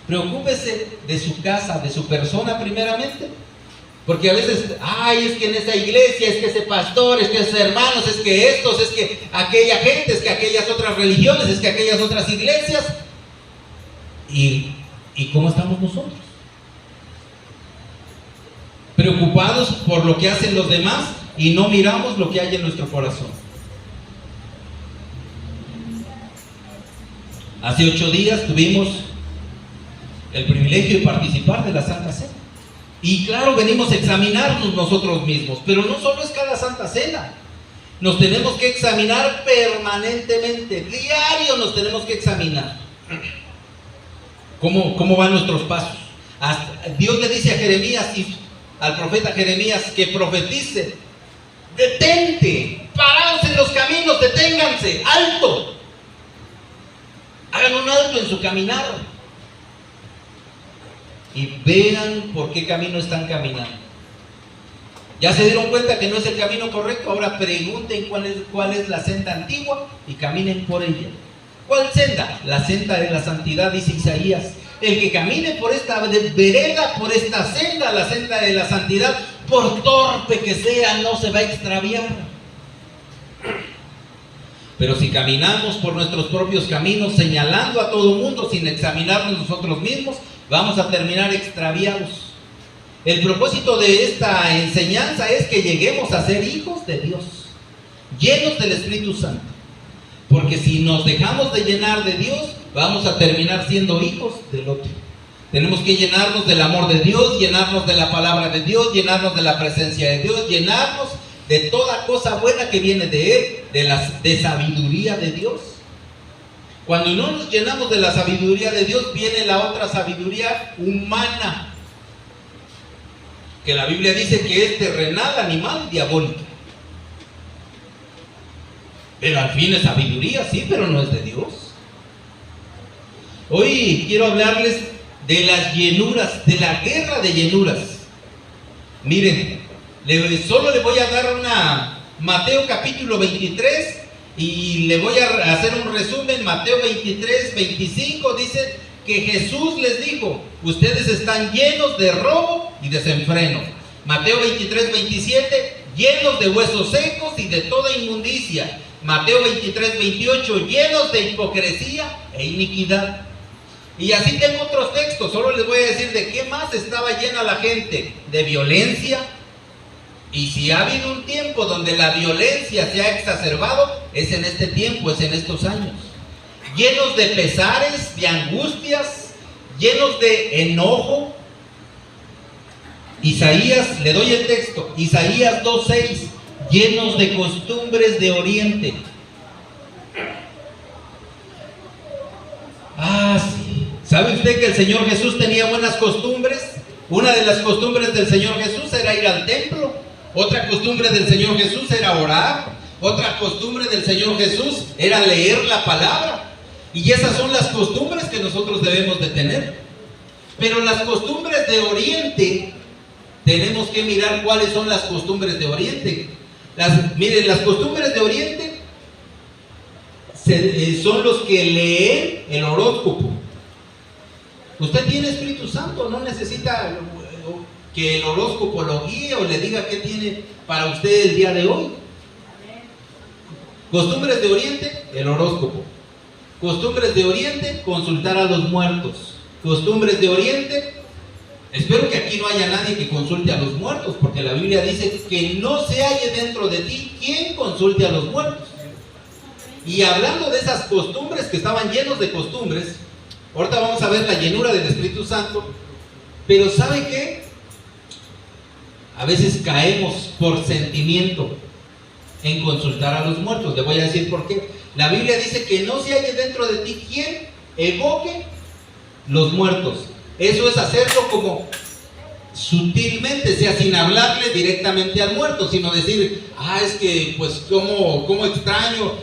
Preocúpese de su casa, de su persona primeramente. Porque a veces, es que en esa iglesia, es que ese pastor, es que esos hermanos, es que estos, es que aquella gente, es que aquellas otras religiones, es que aquellas otras iglesias. ¿Y cómo estamos nosotros? Preocupados por lo que hacen los demás y no miramos lo que hay en nuestro corazón. Hace 8 días tuvimos el privilegio de participar de la Santa Cena. Y claro, venimos a examinarnos nosotros mismos, pero no solo es cada Santa Cena. Nos tenemos que examinar permanentemente, diario nos tenemos que examinar. ¿Cómo van nuestros pasos? Dios le dice a Jeremías, al profeta Jeremías, que profetice: detente, paraos en los caminos, deténganse, alto. Hagan un alto en su caminar y vean por qué camino están caminando. Ya se dieron cuenta que no es el camino correcto, ahora pregunten cuál es la senda antigua y caminen por ella. ¿Cuál senda? La senda de la santidad, dice Isaías. El que camine por esta vereda, por esta senda, la senda de la santidad, por torpe que sea, no se va a extraviar. Pero si caminamos por nuestros propios caminos, señalando a todo el mundo sin examinarnos nosotros mismos, vamos a terminar extraviados. El propósito de esta enseñanza es que lleguemos a ser hijos de Dios, llenos del Espíritu Santo. Porque si nos dejamos de llenar de Dios, vamos a terminar siendo hijos del otro. Tenemos que llenarnos del amor de Dios, llenarnos de la palabra de Dios, llenarnos de la presencia de Dios, llenarnos de toda cosa buena que viene de Él, de sabiduría de Dios. Cuando no nos llenamos de la sabiduría de Dios, viene la otra sabiduría humana, que la Biblia dice que es terrenal, animal, diabólica. Pero al fin es sabiduría, sí, pero no es de Dios. Hoy quiero hablarles de las llenuras, de la guerra de llenuras. Miren, solo le voy a dar Mateo capítulo 23 y le voy a hacer un resumen. Mateo 23, 25 dice que Jesús les dijo: ustedes están llenos de robo y desenfreno. Mateo 23, 27, llenos de huesos secos y de toda inmundicia. Mateo 23, 28, llenos de hipocresía e iniquidad. Y así tengo otros textos, solo les voy a decir de qué más estaba llena la gente: de violencia. Y si ha habido un tiempo donde la violencia se ha exacerbado, es en este tiempo, es en estos años. Llenos de pesares, de angustias, llenos de enojo. Isaías, le doy el texto, Isaías 2:6, llenos de costumbres de oriente. Sí. ¿Sabe usted que el Señor Jesús tenía buenas costumbres? Una de las costumbres del Señor Jesús era ir al templo. Otra costumbre del Señor Jesús era orar. Otra costumbre del Señor Jesús era leer la palabra. Y esas son las costumbres que nosotros debemos de tener. Pero las costumbres de Oriente, tenemos que mirar cuáles son las costumbres de Oriente. Miren, las costumbres de Oriente son los que leen el horóscopo. Usted tiene Espíritu Santo, no necesita que el horóscopo lo guíe o le diga qué tiene para usted el día de hoy. Costumbres de Oriente, el horóscopo. Costumbres de Oriente, consultar a los muertos. Costumbres de Oriente, espero que aquí no haya nadie que consulte a los muertos, porque la Biblia dice que no se halle dentro de ti quien consulte a los muertos. Y hablando de esas costumbres que estaban llenos de costumbres, ahorita vamos a ver la llenura del Espíritu Santo, pero ¿sabe qué? A veces caemos por sentimiento en consultar a los muertos. Le voy a decir por qué. La Biblia dice que no se halle dentro de ti quien evoque los muertos. Eso es hacerlo como sutilmente, sea sin hablarle directamente al muerto, sino decir, es que pues cómo extraño,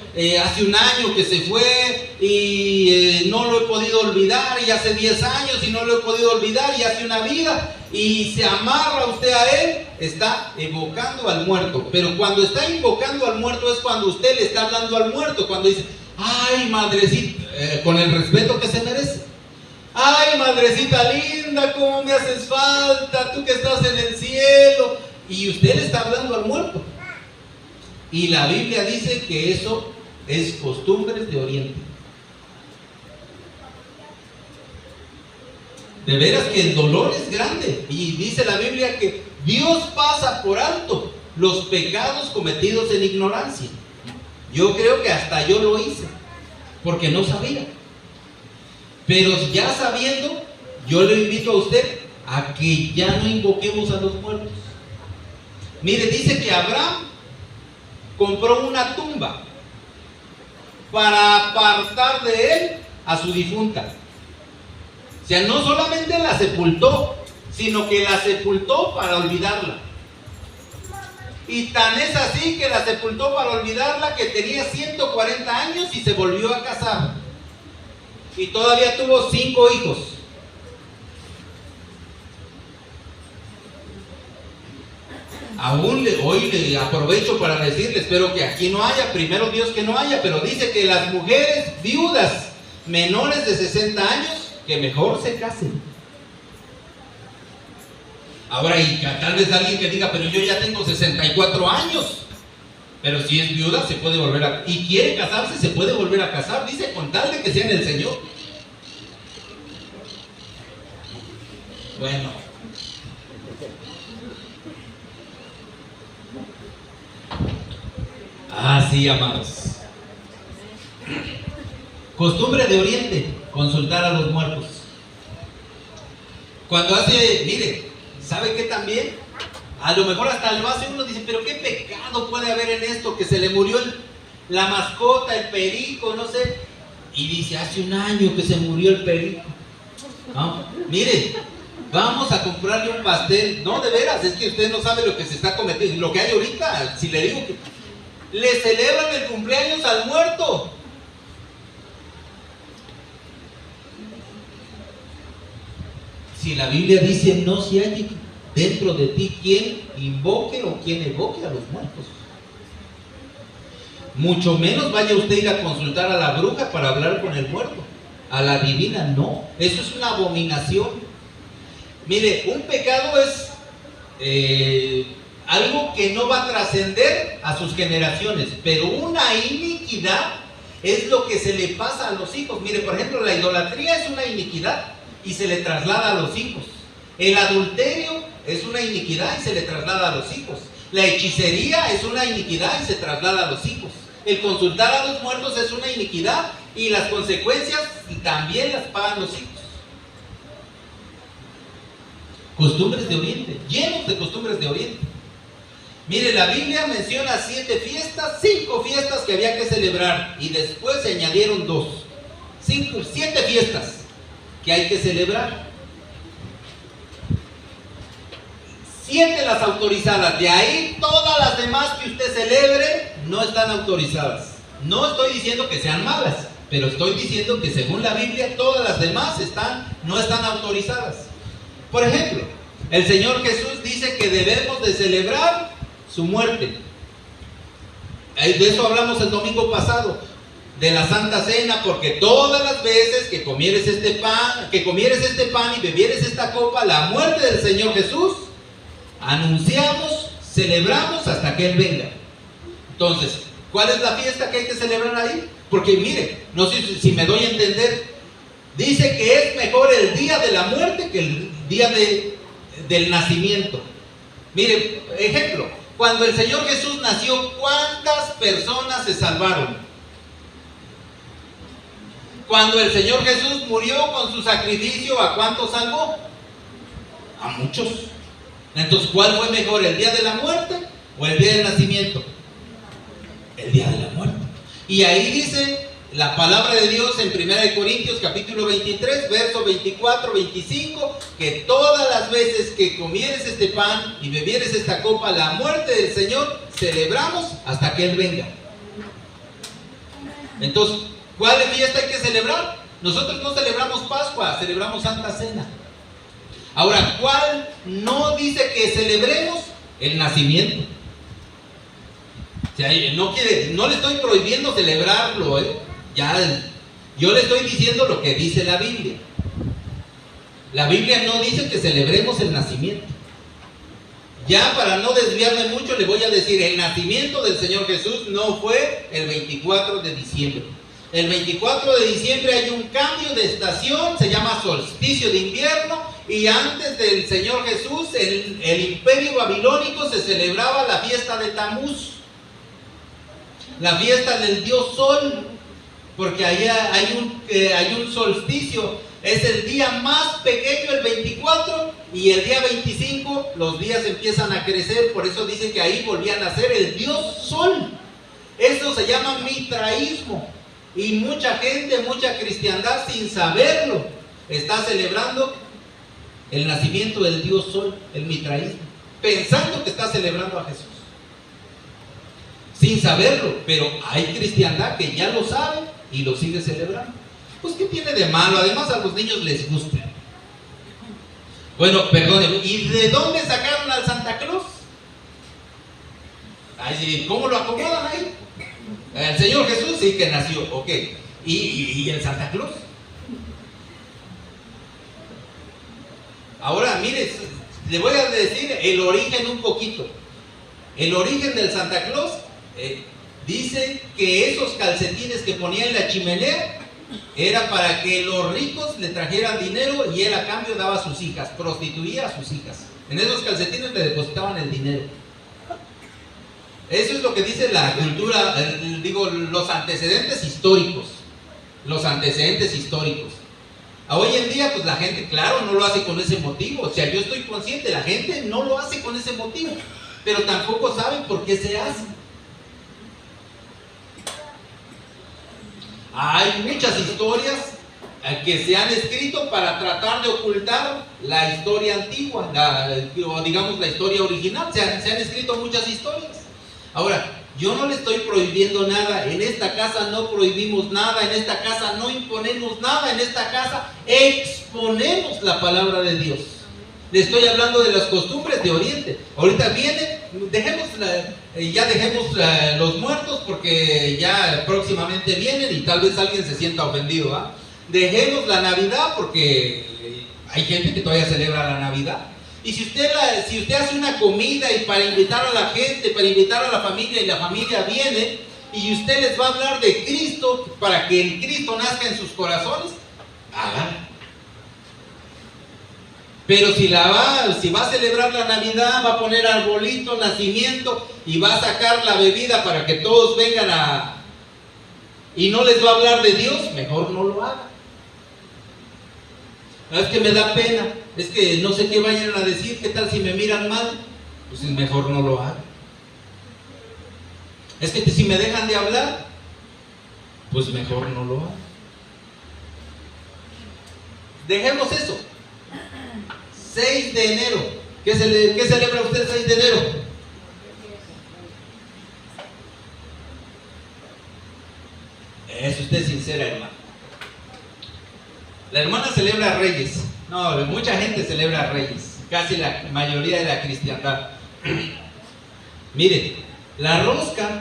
hace un año que se fue y no lo he podido olvidar, y hace 10 años y no lo he podido olvidar, y hace una vida, y se amarra usted a él, está evocando al muerto. Pero cuando está invocando al muerto es cuando usted le está hablando al muerto, cuando dice, ay madrecita, con el respeto que se merece. Ay, madrecita linda, cómo me haces falta, tú que estás en el cielo. Y usted le está hablando al muerto. Y la Biblia dice que eso es costumbres de Oriente. De veras que el dolor es grande. Y dice la Biblia que Dios pasa por alto los pecados cometidos en ignorancia. Yo creo que hasta yo lo hice, porque no sabía. Pero ya sabiendo, yo le invito a usted a que ya no invoquemos a los muertos. Mire, dice que Abraham compró una tumba para apartar de él a su difunta. O sea, no solamente la sepultó, sino que la sepultó para olvidarla. Y tan es así que la sepultó para olvidarla que tenía 140 años y se volvió a casar. Y todavía tuvo 5 hijos. Hoy le aprovecho para decirle, espero que aquí no haya, primero Dios que no haya, pero dice que las mujeres viudas menores de 60 años, que mejor se casen. Ahora, y tal vez alguien que diga, pero yo ya tengo 64 años. Pero si es viuda, se puede volver a... Y quiere casarse, se puede volver a casar. Dice, con tal de que sea en el Señor. Bueno. Sí, amados. Costumbre de Oriente, consultar a los muertos. Cuando mire, ¿sabe qué también? A lo mejor hasta lo hace uno, dice, pero qué pecado puede haber en esto, que se le murió la mascota, el perico, no sé. Y dice, hace un año que se murió el perico. ¿No? Mire, vamos a comprarle un pastel. No, de veras, es que usted no sabe lo que se está cometiendo, lo que hay ahorita. Si le digo que le celebran el cumpleaños al muerto. Si la Biblia dice, no se halle dentro de ti quien invoque o quien evoque a los muertos. Mucho menos vaya usted a ir a consultar a la bruja para hablar con el muerto. A la divina, no. Eso es una abominación. Mire, un pecado es algo que no va a trascender a sus generaciones, pero una iniquidad es lo que se le pasa a los hijos. Mire, por ejemplo, la idolatría es una iniquidad y se le traslada a los hijos. El adulterio es una iniquidad y se le traslada a los hijos. La hechicería es una iniquidad y se traslada a los hijos. El consultar a los muertos es una iniquidad y las consecuencias también las pagan los hijos. Costumbres de Oriente, llenos de costumbres de Oriente. Mire, la Biblia menciona 7 fiestas, 5 fiestas que había que celebrar y después se añadieron 2. 7 fiestas que hay que celebrar. 7 las autorizadas. De ahí todas las demás que usted celebre no están autorizadas. No estoy diciendo que sean malas, pero estoy diciendo que según la Biblia todas las demás no están autorizadas. Por ejemplo, el Señor Jesús dice que debemos de celebrar su muerte. De eso hablamos el domingo pasado, de la Santa Cena, porque todas las veces que comieres este pan y bebieres esta copa, la muerte del Señor Jesús, anunciamos, celebramos hasta que Él venga. Entonces, ¿cuál es la fiesta que hay que celebrar ahí? Porque mire, no sé si me doy a entender, dice que es mejor el día de la muerte que el día del nacimiento. Mire, ejemplo, cuando el Señor Jesús nació, ¿cuántas personas se salvaron? Cuando el Señor Jesús murió con su sacrificio, ¿a cuántos salvó? A muchos. Entonces, ¿cuál fue mejor, el día de la muerte o el día del nacimiento? El día de la muerte. Y ahí dice la palabra de Dios en 1 Corintios capítulo 23, verso 24, 25, que todas las veces que comieres este pan y bebieres esta copa, la muerte del Señor, celebramos hasta que Él venga. Entonces, ¿cuál fiesta hay que celebrar? Nosotros no celebramos Pascua, celebramos Santa Cena. Ahora, ¿cuál no dice que celebremos? El nacimiento. O sea, no le estoy prohibiendo celebrarlo, yo le estoy diciendo lo que dice la Biblia. La Biblia no dice que celebremos el nacimiento. Ya para no desviarme mucho, le voy a decir, el nacimiento del Señor Jesús no fue el 24 de diciembre. El 24 de diciembre hay un cambio de estación, se llama solsticio de invierno, y antes del Señor Jesús, el imperio babilónico se celebraba la fiesta de Tamuz, la fiesta del dios Sol, porque allá hay un solsticio. Es el día más pequeño, el 24, y el día 25 los días empiezan a crecer. Por eso dicen que ahí volvía a nacer el dios Sol. Eso se llama mitraísmo. Y mucha gente, mucha cristiandad, sin saberlo, está celebrando el nacimiento del dios Sol, el mitraísmo, pensando que está celebrando a Jesús, sin saberlo. Pero hay cristiandad que ya lo sabe y lo sigue celebrando. Pues ¿qué tiene de malo? Además a los niños les gusta. Bueno, perdónenme, ¿y de dónde sacaron al Santa Claus? Ay, ¿cómo lo acomodan ahí? El Señor Jesús sí que nació, ok. ¿Y el Santa Claus? Ahora, mire, le voy a decir el origen un poquito. El origen del Santa Claus, dice que esos calcetines que ponía en la chimenea era para que los ricos le trajeran dinero y él a cambio daba a sus hijas, prostituía a sus hijas. En esos calcetines le depositaban el dinero. Eso es lo que dice la cultura, los antecedentes históricos. Los antecedentes históricos. Hoy en día, pues la gente, claro, no lo hace con ese motivo. O sea, yo estoy consciente, la gente no lo hace con ese motivo, pero tampoco saben por qué se hace. Hay muchas historias que se han escrito para tratar de ocultar la historia antigua, o digamos la historia original. Se han escrito muchas historias. Ahora, yo no le estoy prohibiendo nada. En esta casa no prohibimos nada, en esta casa no imponemos nada, en esta casa exponemos la palabra de Dios. Le estoy hablando de las costumbres de Oriente. Ahorita viene, dejemos los muertos porque ya próximamente vienen y tal vez alguien se sienta ofendido, ¿eh? Dejemos la Navidad porque hay gente que todavía celebra la Navidad. Y si usted hace una comida y para invitar a la gente, para invitar a la familia, y la familia viene, y usted les va a hablar de Cristo, para que el Cristo nazca en sus corazones, hágalo. Pero si va a celebrar la Navidad, va a poner arbolito, nacimiento, y va a sacar la bebida para que todos vengan y no les va a hablar de Dios, mejor no lo haga. Es que me da pena, es que no sé qué vayan a decir, qué tal si me miran mal, pues mejor no lo haga. Es que si me dejan de hablar, pues mejor no lo haga. Dejemos eso. 6 de enero, ¿Qué celebra usted el 6 de enero? Es usted sincera, hermano. La hermana celebra a Reyes. No, mucha gente celebra a Reyes. Casi la mayoría de la cristiandad. Mire, la rosca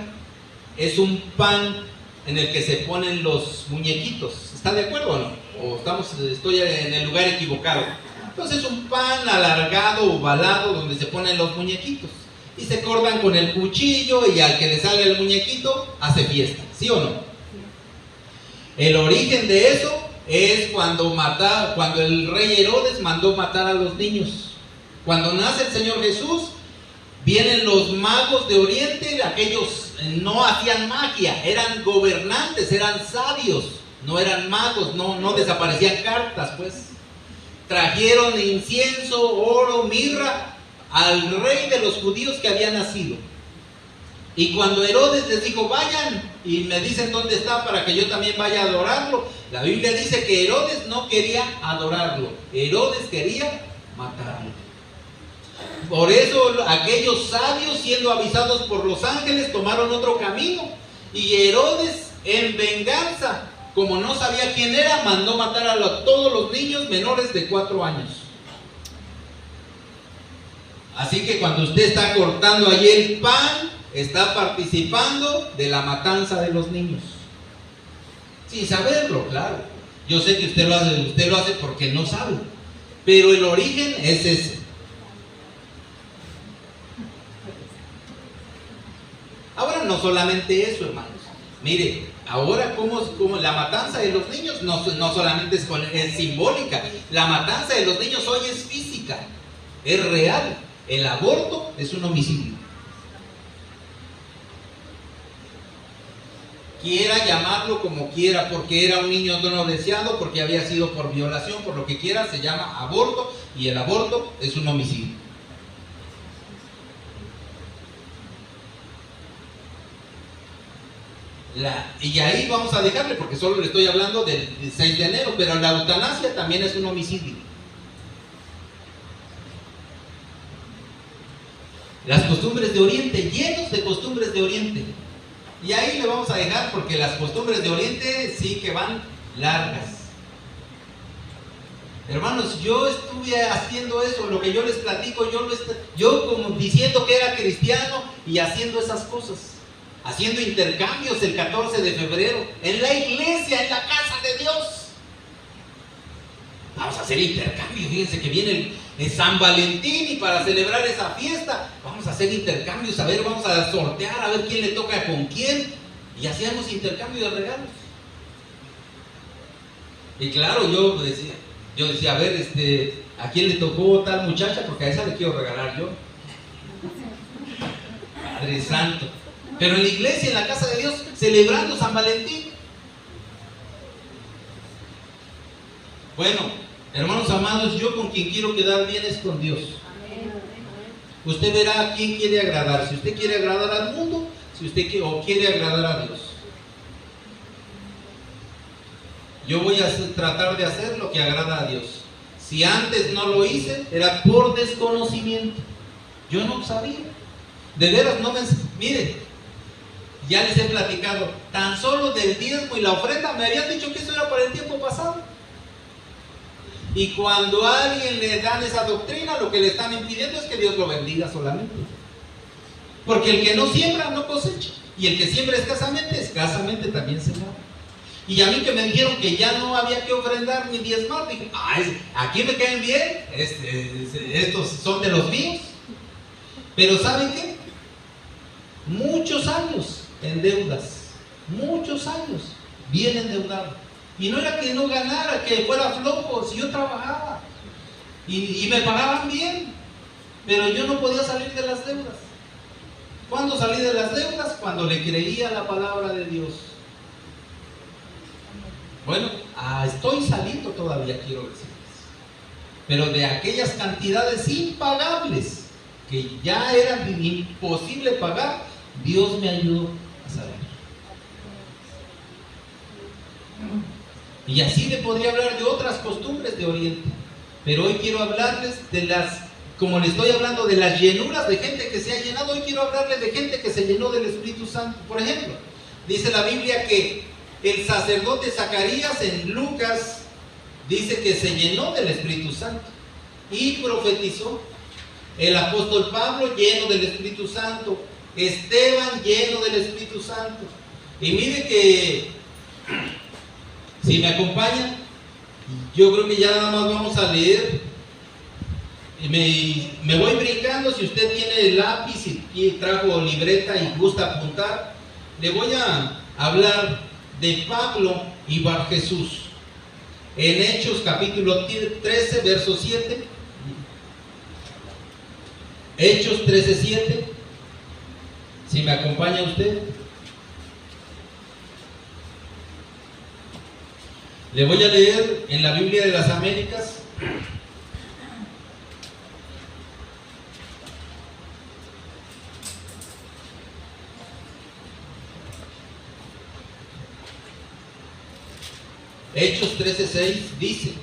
es un pan en el que se ponen los muñequitos. ¿Está de acuerdo o no? ¿O estoy en el lugar equivocado? Entonces es un pan alargado, ovalado, donde se ponen los muñequitos. Y se cortan con el cuchillo y al que le salga el muñequito, hace fiesta. ¿Sí o no? El origen de eso es cuando el rey Herodes mandó matar a los niños. Cuando nace el Señor Jesús, vienen los magos de Oriente. Aquellos no hacían magia, eran gobernantes, eran sabios, no eran magos, no desaparecían cartas, pues. Trajeron incienso, oro, mirra al rey de los judíos que había nacido. Y cuando Herodes les dijo, vayan y me dicen dónde está para que yo también vaya a adorarlo, la Biblia dice que Herodes no quería adorarlo, Herodes quería matarlo. Por eso aquellos sabios, siendo avisados por los ángeles, tomaron otro camino. Y Herodes, en venganza, como no sabía quién era, mandó matar a todos los niños menores de 4 años. Así que cuando usted está cortando allí el pan, está participando de la matanza de los niños. Sin saberlo, claro. Yo sé que usted lo hace porque no sabe. Pero el origen es ese. Ahora no solamente eso, hermanos. Mire, ahora como la matanza de los niños no solamente es simbólica. La matanza de los niños hoy es física, es real. El aborto es un homicidio. Quiera llamarlo como quiera, porque era un niño no deseado, porque había sido por violación, por lo que quiera, se llama aborto, y el aborto es un homicidio. Y ahí vamos a dejarle, porque solo le estoy hablando del 6 de enero, pero la eutanasia también es un homicidio. Las costumbres de Oriente, llenos de costumbres de Oriente. Y ahí le vamos a dejar porque las costumbres de Oriente sí que van largas. Hermanos, yo estuve haciendo eso, lo que yo les platico, yo como diciendo que era cristiano y haciendo esas cosas. Haciendo intercambios el 14 de febrero, en la iglesia, en la casa de Dios. Vamos a hacer intercambios, fíjense que viene el San Valentín y para celebrar esa fiesta, vamos a hacer intercambios, a ver, vamos a sortear, a ver quién le toca con quién. Y hacíamos intercambio de regalos. Y claro, yo decía, a ver, ¿a quién le tocó tal muchacha? Porque a esa le quiero regalar yo. Padre Santo. Pero en la iglesia, en la casa de Dios, celebrando San Valentín. Bueno, hermanos amados, yo con quien quiero quedar bien es con Dios. Usted verá a quién quiere agradar. Si usted quiere agradar al mundo, si usted quiere agradar a Dios. Yo voy a tratar de hacer lo que agrada a Dios. Si antes no lo hice, era por desconocimiento. Yo no sabía. De veras, mire, ya les he platicado, tan solo del diezmo y la ofrenda, me habían dicho que eso era para el tiempo pasado. Y cuando a alguien le dan esa doctrina, lo que le están impidiendo es que Dios lo bendiga solamente. Porque el que no siembra, no cosecha. Y el que siembra escasamente también se da. Y a mí que me dijeron que ya no había que ofrendar ni diezmar, dije, aquí me caen bien, estos son de los míos. Pero ¿saben qué? Muchos años en deudas, muchos años bien endeudado. Y no era que no ganara, que fuera flojo, si yo trabajaba y me pagaban bien, pero yo no podía salir de las deudas. ¿Cuándo salí de las deudas? Cuando le creía la palabra de Dios. Bueno, estoy saliendo todavía, quiero decirles. Pero de aquellas cantidades impagables que ya era imposible pagar, Dios me ayudó a salir. Y así le podría hablar de otras costumbres de Oriente. Pero hoy quiero hablarles de las como le estoy hablando de las llenuras de gente que se ha llenado, hoy quiero hablarles de gente que se llenó del Espíritu Santo. Por ejemplo, dice la Biblia que el sacerdote Zacarías en Lucas dice que se llenó del Espíritu Santo y profetizó. El apóstol Pablo lleno del Espíritu Santo, Esteban lleno del Espíritu Santo. Y mire que, si me acompañan, yo creo que ya nada más vamos a leer. Me voy brincando. Si usted tiene el lápiz y trajo libreta y gusta apuntar, le voy a hablar de Pablo y Barjesús en Hechos capítulo 13 verso 7. Hechos 13:7. Si me acompaña usted, le voy a leer en la Biblia de las Américas. Hechos 13:6 dice,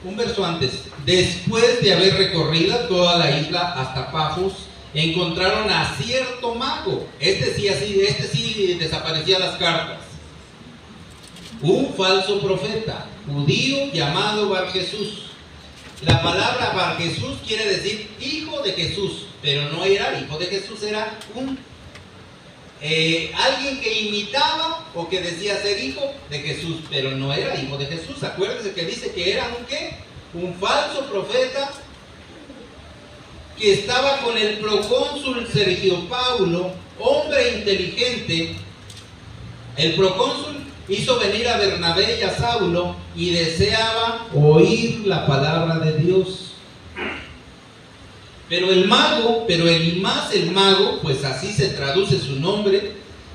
un verso antes: después de haber recorrido toda la isla hasta Pafos, encontraron a cierto mago. Este sí desaparecía las cartas. Un falso profeta judío llamado Barjesús. La palabra Barjesús quiere decir hijo de Jesús, pero no era hijo de Jesús, era alguien que imitaba o que decía ser hijo de Jesús, pero no era hijo de Jesús. Acuérdense que dice que era un falso profeta que estaba con el procónsul Sergio Paulo, hombre inteligente. El procónsul hizo venir a Bernabé y a Saulo y deseaba oír la palabra de Dios. Pero el mago, pues así se traduce su nombre,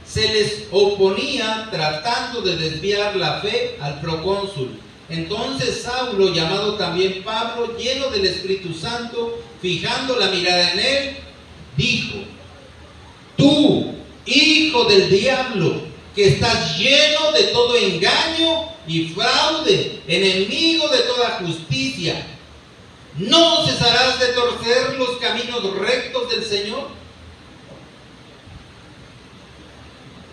se les oponía tratando de desviar la fe al procónsul. Entonces Saulo, llamado también Pablo, lleno del Espíritu Santo, fijando la mirada en él, dijo: tú, hijo del diablo, que estás lleno de todo engaño y fraude, enemigo de toda justicia, ¿no cesarás de torcer los caminos rectos del Señor?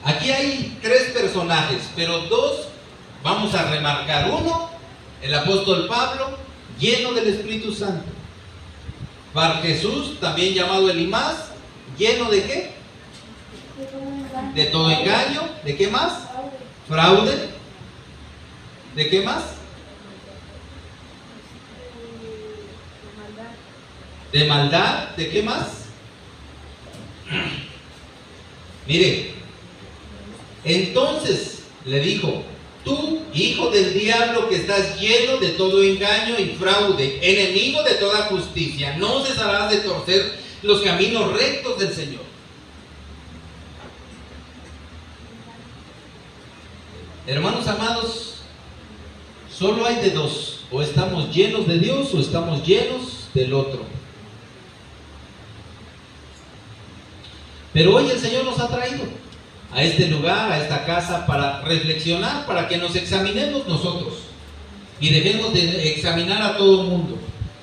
Aquí hay tres personajes, pero dos vamos a remarcar. Uno, el apóstol Pablo, lleno del Espíritu Santo. Barjesús, también llamado Elimas, lleno de ¿qué? De todo engaño. ¿De qué más? Fraude. ¿De qué más? De maldad. ¿De qué más? Mire, entonces le dijo: tú, hijo del diablo, que estás lleno de todo engaño y fraude, enemigo de toda justicia, no cesarás de torcer los caminos rectos del Señor. Hermanos amados, solo hay de dos: o estamos llenos de Dios o estamos llenos del otro. Pero hoy el Señor nos ha traído a este lugar, a esta casa, para reflexionar, para que nos examinemos nosotros y dejemos de examinar a todo el mundo.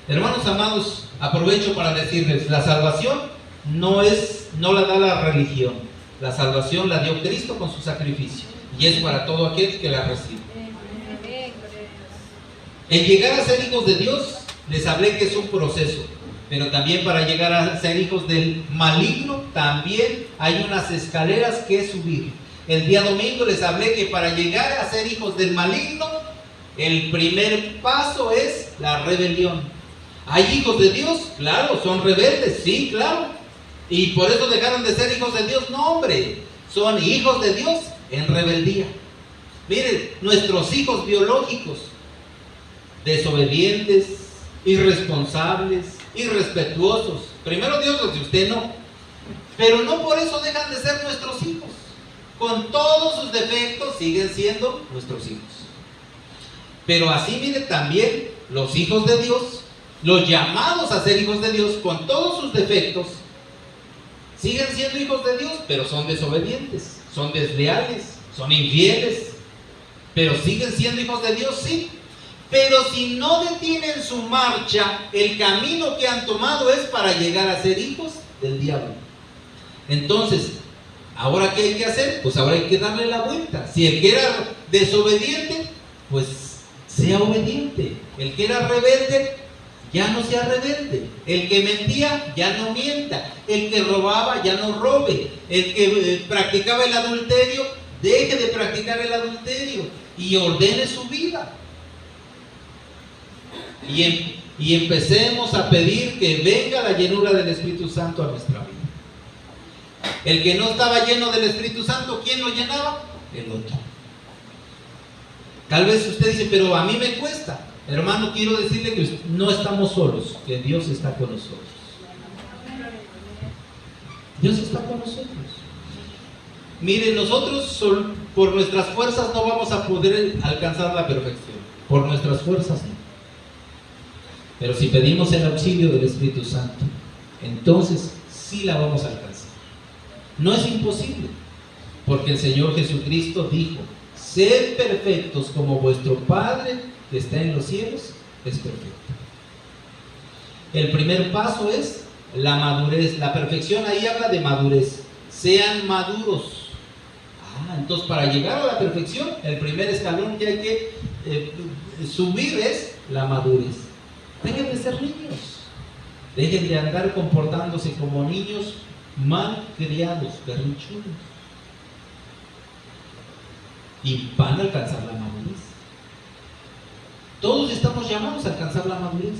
Hermanos amados, aprovecho para decirles: la salvación no la da la religión. La salvación la dio Cristo con su sacrificio, y es para todo aquel que la recibe. El llegar a ser hijos de Dios, les hablé que es un proceso, pero también para llegar a ser hijos del maligno, también hay unas escaleras que subir. El día domingo les hablé que para llegar a ser hijos del maligno, el primer paso es la rebelión. ¿Hay hijos de Dios? Claro, son rebeldes, sí, claro. ¿Y por eso dejaron de ser hijos de Dios? No, hombre, son hijos de Dios en rebeldía. Miren, nuestros hijos biológicos, desobedientes, irresponsables, irrespetuosos. Primero Dios los de usted no, pero no por eso dejan de ser nuestros hijos. Con todos sus defectos siguen siendo nuestros hijos. Pero así, mire, también los hijos de Dios, los llamados a ser hijos de Dios, con todos sus defectos, siguen siendo hijos de Dios, pero son desobedientes, son desleales, son infieles, pero siguen siendo hijos de Dios, sí. Pero si no detienen su marcha, el camino que han tomado es para llegar a ser hijos del diablo. Entonces, ¿ahora qué hay que hacer? Pues ahora hay que darle la vuelta. Si el que era desobediente, pues sea obediente. El que era rebelde, ya no sea rebelde. El que mentía, ya no mienta. El que robaba, ya no robe. El que practicaba el adulterio, deje de practicar el adulterio y ordene su vida. Y empecemos a pedir que venga la llenura del Espíritu Santo a nuestra vida. El que no estaba lleno del Espíritu Santo, ¿quién lo llenaba? El otro. Tal vez usted dice, pero a mí me cuesta. Hermano, quiero decirle que no estamos solos, que Dios está con nosotros. Dios está con nosotros. Miren, nosotros por nuestras fuerzas no vamos a poder alcanzar la perfección. Por nuestras fuerzas no. Pero si pedimos el auxilio del Espíritu Santo, entonces sí la vamos a alcanzar. No es imposible, porque el Señor Jesucristo dijo: sed perfectos como vuestro Padre que está en los cielos es perfecto. El primer paso es la madurez. La perfección ahí habla de madurez. Sean maduros. Entonces para llegar a la perfección, el primer escalón que hay que subir es la madurez. Dejen de ser niños. Dejen de andar comportándose como niños mal criados, berrinchudos. Y van a alcanzar la madurez. Todos estamos llamados a alcanzar la madurez.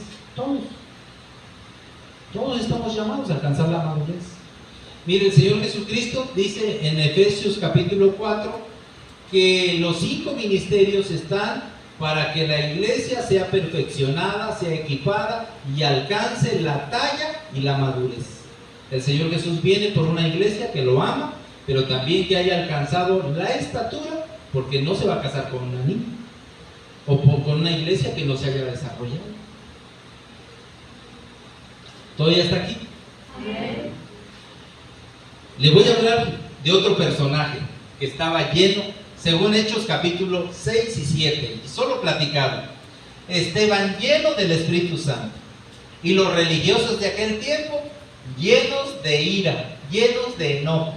Todos estamos llamados a alcanzar la madurez. Mire, el Señor Jesucristo dice en Efesios capítulo 4 que los 5 ministerios están para que la iglesia sea perfeccionada, sea equipada y alcance la talla y la madurez. El Señor Jesús viene por una iglesia que lo ama, pero también que haya alcanzado la estatura, porque no se va a casar con una niña o con una iglesia que no se haya desarrollado. ¿Todavía está aquí? Amén. Le voy a hablar de otro personaje que estaba lleno, según Hechos capítulo 6 y 7, y solo platicado. Esteban lleno del Espíritu Santo, y los religiosos de aquel tiempo llenos de ira, llenos de enojo.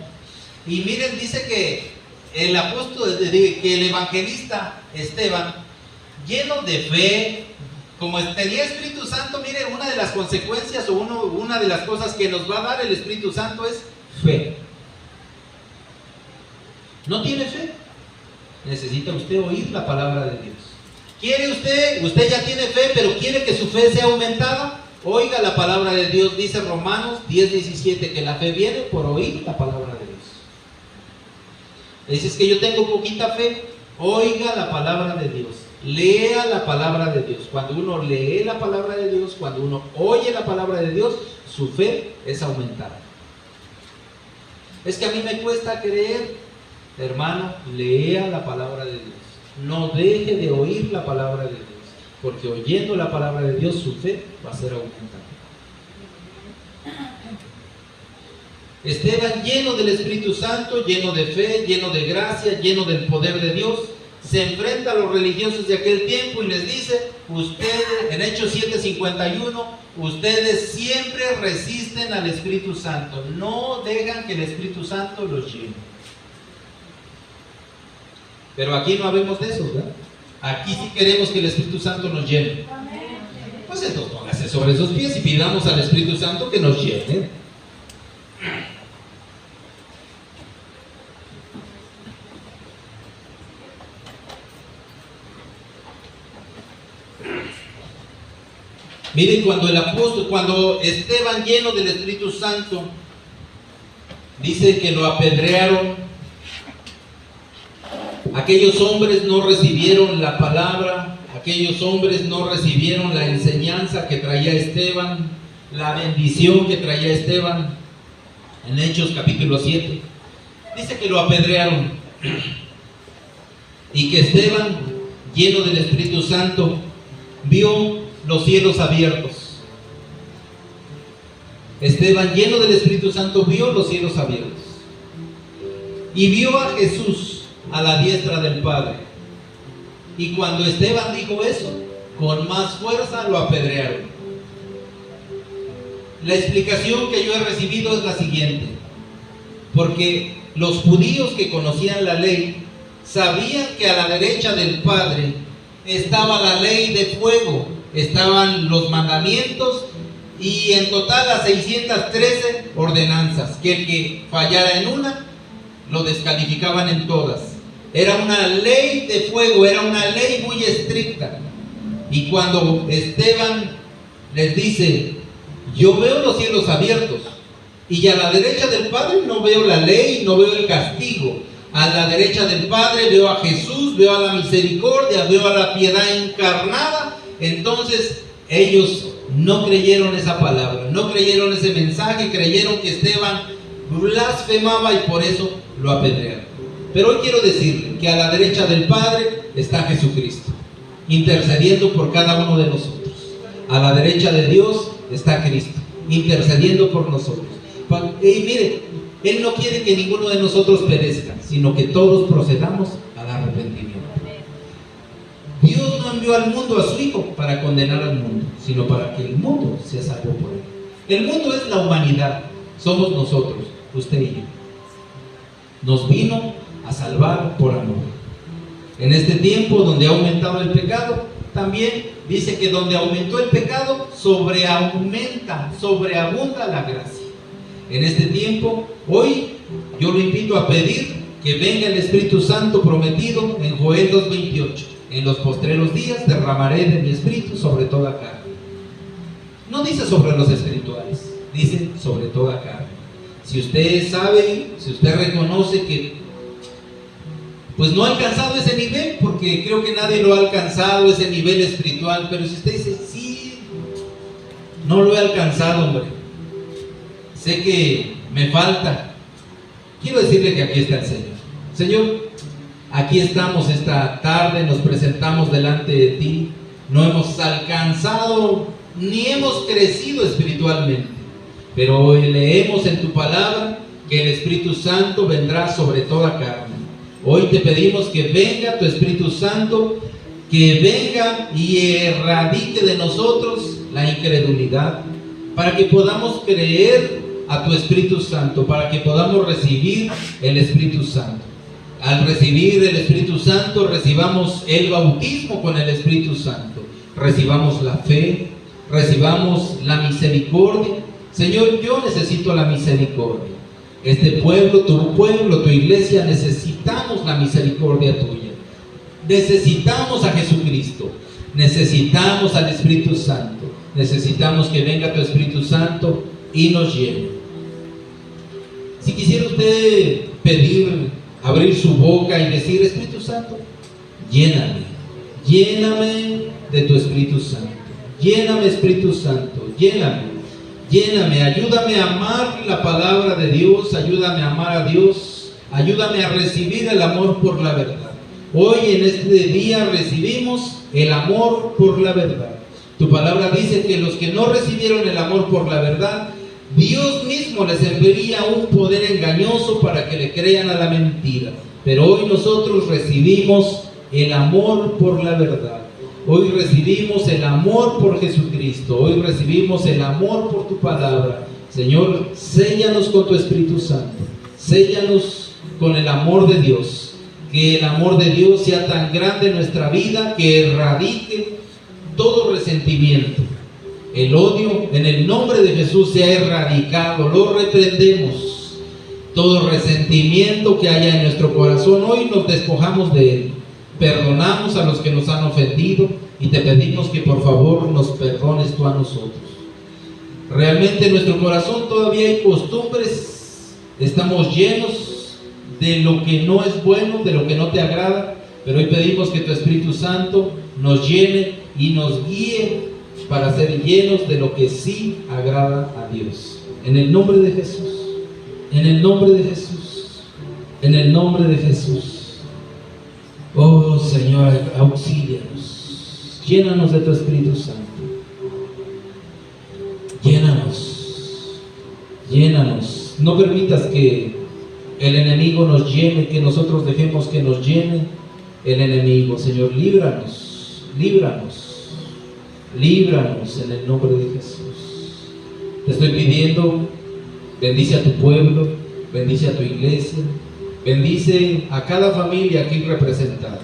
Y miren, dice que el apóstol, que el evangelista Esteban, lleno de fe, como tenía Espíritu Santo, mire, una de las consecuencias o una de las cosas que nos va a dar el Espíritu Santo es fe. ¿No tiene fe? Necesita usted oír la palabra de Dios. ¿Quiere usted ya tiene fe, pero quiere que su fe sea aumentada? Oiga la palabra de Dios. Dice Romanos 10:17 que la fe viene por oír la palabra de Dios. Dices que yo tengo poquita fe. Oiga la palabra de Dios. Lea la palabra de Dios. Cuando uno lee la palabra de Dios, cuando uno oye la palabra de Dios, su fe es aumentada. Es que a mí me cuesta creer. Hermano, lea la palabra de Dios. No deje de oír la palabra de Dios, porque oyendo la palabra de Dios, su fe va a ser aumentada. Esteban, lleno del Espíritu Santo, lleno de fe, lleno de gracia, lleno del poder de Dios, se enfrenta a los religiosos de aquel tiempo y les dice: ustedes, en Hechos 7:51, ustedes siempre resisten al Espíritu Santo, no dejan que el Espíritu Santo los llene. Pero aquí no habemos de eso, ¿verdad? Aquí sí queremos que el Espíritu Santo nos llene. Pues entonces póngase sobre esos pies y pidamos al Espíritu Santo que nos llene. Miren, cuando Esteban, lleno del Espíritu Santo, dice que lo apedrearon. Aquellos hombres no recibieron la palabra, aquellos hombres no recibieron la enseñanza que traía Esteban, la bendición que traía Esteban. En Hechos capítulo 7 dice que lo apedrearon y que Esteban, lleno del Espíritu Santo, vio los cielos abiertos. Esteban, lleno del Espíritu Santo, vio los cielos abiertos y vio a Jesús a la diestra del Padre. Y cuando Esteban dijo eso, con más fuerza lo apedrearon. La explicación que yo he recibido es la siguiente: porque los judíos que conocían la ley sabían que a la derecha del Padre estaba la ley de fuego, estaban los mandamientos y en total las 613 ordenanzas, que el que fallara en una lo descalificaban en todas. Era una ley de fuego, era una ley muy estricta. Y cuando Esteban les dice: yo veo los cielos abiertos y a la derecha del Padre no veo la ley, no veo el castigo. A la derecha del Padre veo a Jesús, veo a la misericordia, veo a la piedad encarnada. Entonces ellos no creyeron esa palabra, no creyeron ese mensaje, creyeron que Esteban blasfemaba y por eso lo apedrearon. Pero hoy quiero decirle que a la derecha del Padre está Jesucristo, intercediendo por cada uno de nosotros. A la derecha de Dios está Cristo, intercediendo por nosotros. Y mire, Él no quiere que ninguno de nosotros perezca, sino que todos procedamos al arrepentimiento. Dios no envió al mundo a su Hijo para condenar al mundo, sino para que el mundo sea salvo por Él. El mundo es la humanidad, somos nosotros, usted y yo. Nos vino a salvar por amor. En este tiempo donde ha aumentado el pecado, también dice que donde aumentó el pecado, sobreabunda la gracia. En este tiempo, hoy yo lo invito a pedir que venga el Espíritu Santo prometido en Joel 2:28. En los postreros días derramaré de mi Espíritu sobre toda carne. No dice sobre los espirituales, dice sobre toda carne. Si usted sabe, si usted reconoce que pues no ha alcanzado ese nivel, porque creo que nadie lo ha alcanzado, ese nivel espiritual, pero si usted dice: sí, no lo he alcanzado, hombre, sé que me falta, quiero decirle que aquí está el Señor. Señor, aquí estamos esta tarde, nos presentamos delante de ti, no hemos alcanzado ni hemos crecido espiritualmente, pero hoy leemos en tu palabra que el Espíritu Santo vendrá sobre toda carne. Hoy te pedimos que venga tu Espíritu Santo, que venga y erradique de nosotros la incredulidad, para que podamos creer a tu Espíritu Santo, para que podamos recibir el Espíritu Santo. Al recibir el Espíritu Santo, recibamos el bautismo con el Espíritu Santo, recibamos la fe, recibamos la misericordia. Señor, yo necesito la misericordia. Este pueblo, tu iglesia, necesitamos la misericordia tuya. Necesitamos a Jesucristo, necesitamos al Espíritu Santo, necesitamos que venga tu Espíritu Santo y nos llene. Si quisiera usted pedir, abrir su boca y decir: Espíritu Santo, lléname, lléname de tu Espíritu Santo, lléname, Espíritu Santo, lléname. Lléname, ayúdame a amar la palabra de Dios, ayúdame a amar a Dios, ayúdame a recibir el amor por la verdad. Hoy en este día recibimos el amor por la verdad. Tu palabra dice que los que no recibieron el amor por la verdad, Dios mismo les enviaría un poder engañoso para que le crean a la mentira. Pero hoy nosotros recibimos el amor por la verdad. Hoy recibimos el amor por Jesucristo. Hoy recibimos el amor por tu palabra. Señor, séllanos con tu Espíritu Santo. Séllanos con el amor de Dios. Que el amor de Dios sea tan grande en nuestra vida que erradique todo resentimiento. El odio, en el nombre de Jesús, sea erradicado. Lo reprendemos. Todo resentimiento que haya en nuestro corazón, hoy nos despojamos de él. Perdonamos a los que nos han ofendido y te pedimos que por favor nos perdones tú a nosotros. Realmente en nuestro corazón todavía hay costumbres, estamos llenos de lo que no es bueno, de lo que no te agrada, pero hoy pedimos que tu Espíritu Santo nos llene y nos guíe para ser llenos de lo que sí agrada a Dios. En el nombre de Jesús, en el nombre de Jesús, en el nombre de Jesús. Oh Señor, auxílianos, llénanos de tu Espíritu Santo, llénanos, llénanos. No permitas que el enemigo nos llene, que nosotros dejemos que nos llene el enemigo. Señor, líbranos, líbranos. líbranos en el nombre de Jesús. Te estoy pidiendo, bendice a tu pueblo, bendice a tu iglesia, bendice a cada familia aquí representada,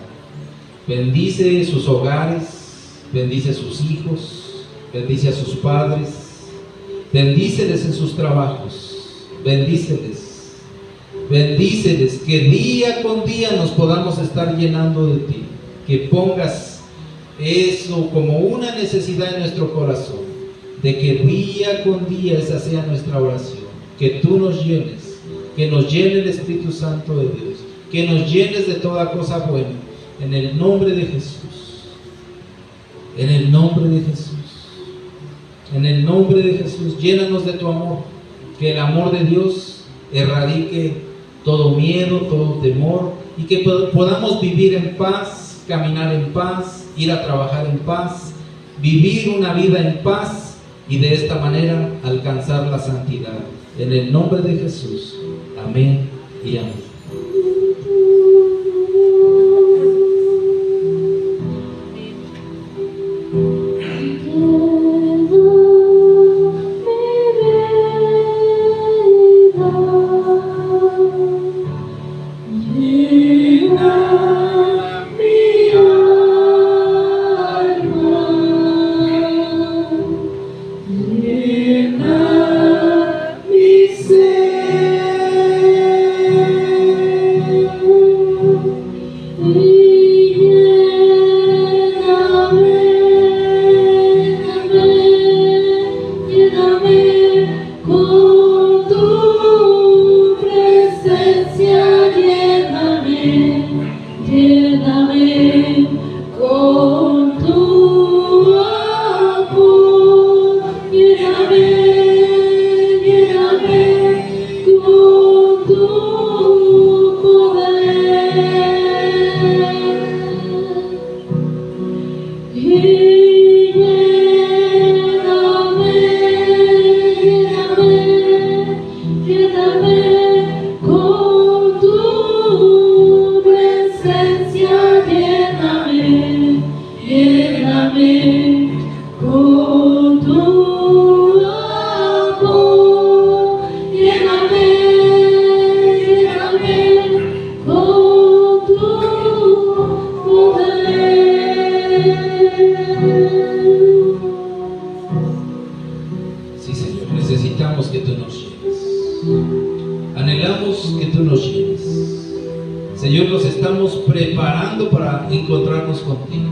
bendice sus hogares, bendice a sus hijos, bendice a sus padres, bendíceles en sus trabajos, bendíceles, que día con día nos podamos estar llenando de ti, que pongas eso como una necesidad en nuestro corazón, de que día con día esa sea nuestra oración, que tú nos llenes, que nos llene el Espíritu Santo de Dios, que nos llenes de toda cosa buena, en el nombre de Jesús, en el nombre de Jesús, en el nombre de Jesús. Llénanos de tu amor, que el amor de Dios erradique todo miedo, todo temor, y que podamos vivir en paz, caminar en paz, ir a trabajar en paz, vivir una vida en paz, y de esta manera alcanzar la santidad. En el nombre de Jesús. Amén y amén. Sí, Señor, necesitamos que tú nos llenes. Anhelamos que tú nos llenes. Señor, nos estamos preparando para encontrarnos contigo.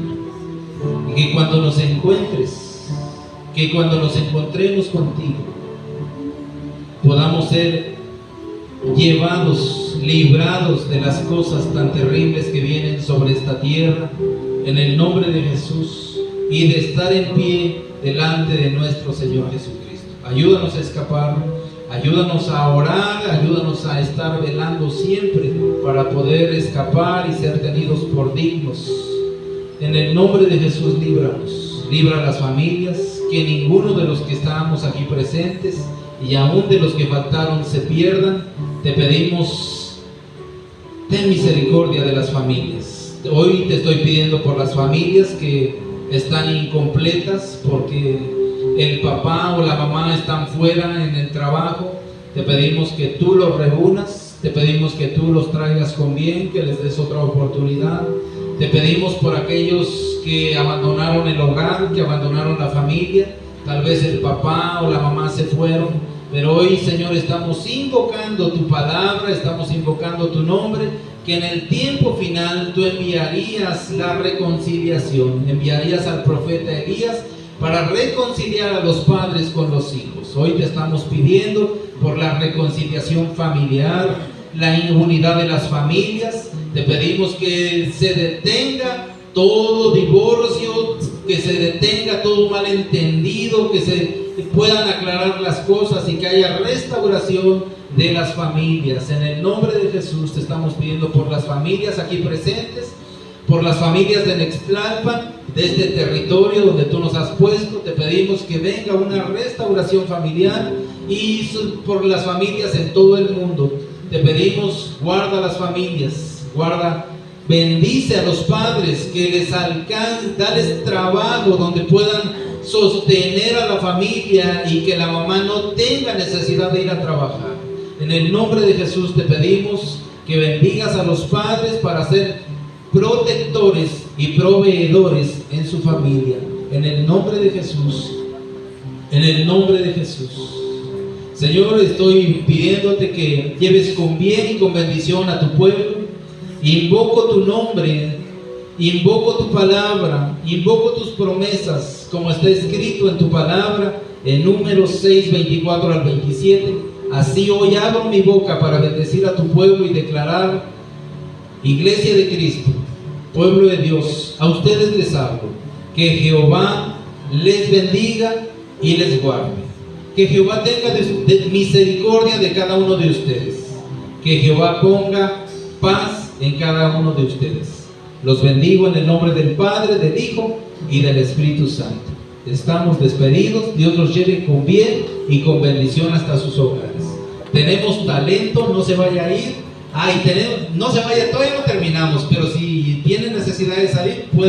Y que cuando nos encuentres, que cuando nos encontremos contigo, podamos ser llevados, librados de las cosas tan terribles que vienen sobre esta tierra, en el nombre de Jesús, y de estar en pie delante de nuestro Señor Jesucristo. Ayúdanos a escapar, ayúdanos a orar, ayúdanos a estar velando siempre para poder escapar y ser tenidos por dignos. En el nombre de Jesús, líbranos, libra a las familias, que ninguno de los que estábamos aquí presentes y aún de los que faltaron se pierdan. Te pedimos, ten misericordia de las familias. Hoy te estoy pidiendo por las familias que están incompletas porque el papá o la mamá están fuera en el trabajo. Te pedimos que tú los reúnas, te pedimos que tú los traigas con bien, que les des otra oportunidad. Te pedimos por aquellos que abandonaron el hogar, que abandonaron la familia. Tal vez el papá o la mamá se fueron, pero hoy, Señor, estamos invocando tu palabra, estamos invocando tu nombre, que en el tiempo final tú enviarías la reconciliación, enviarías al profeta Elías para reconciliar a los padres con los hijos. Hoy te estamos pidiendo por la reconciliación familiar, la unidad de las familias. Te pedimos que se detenga todo divorcio, que se detenga todo malentendido, que se puedan aclarar las cosas y que haya restauración de las familias. En el nombre de Jesús te estamos pidiendo por las familias aquí presentes, por las familias de Nextlalpan, de este territorio donde tú nos has puesto. Te pedimos que venga una restauración familiar, y por las familias en todo el mundo. Te pedimos, guarda las familias, guarda, bendice a los padres, que les alcance, dales trabajo donde puedan sostener a la familia y que la mamá no tenga necesidad de ir a trabajar. En el nombre de Jesús te pedimos que bendigas a los padres para ser protectores y proveedores en su familia. En el nombre de Jesús. En el nombre de Jesús. Señor, estoy pidiéndote que lleves con bien y con bendición a tu pueblo. Invoco tu nombre, invoco tu palabra, invoco tus promesas, como está escrito en tu palabra, en Números 6, 24 al 27. Así hoy abro mi boca para bendecir a tu pueblo y declarar: Iglesia de Cristo, pueblo de Dios, a ustedes les hablo. Que Jehová les bendiga y les guarde. Que Jehová tenga misericordia de cada uno de ustedes. Que Jehová ponga paz en cada uno de ustedes. Los bendigo en el nombre del Padre, del Hijo y del Espíritu Santo. Estamos despedidos. Dios los lleve con bien y con bendición hasta sus hogares. Tenemos talento, no se vaya a ir. No se vaya, todavía no terminamos, pero si tiene necesidad de salir, puede.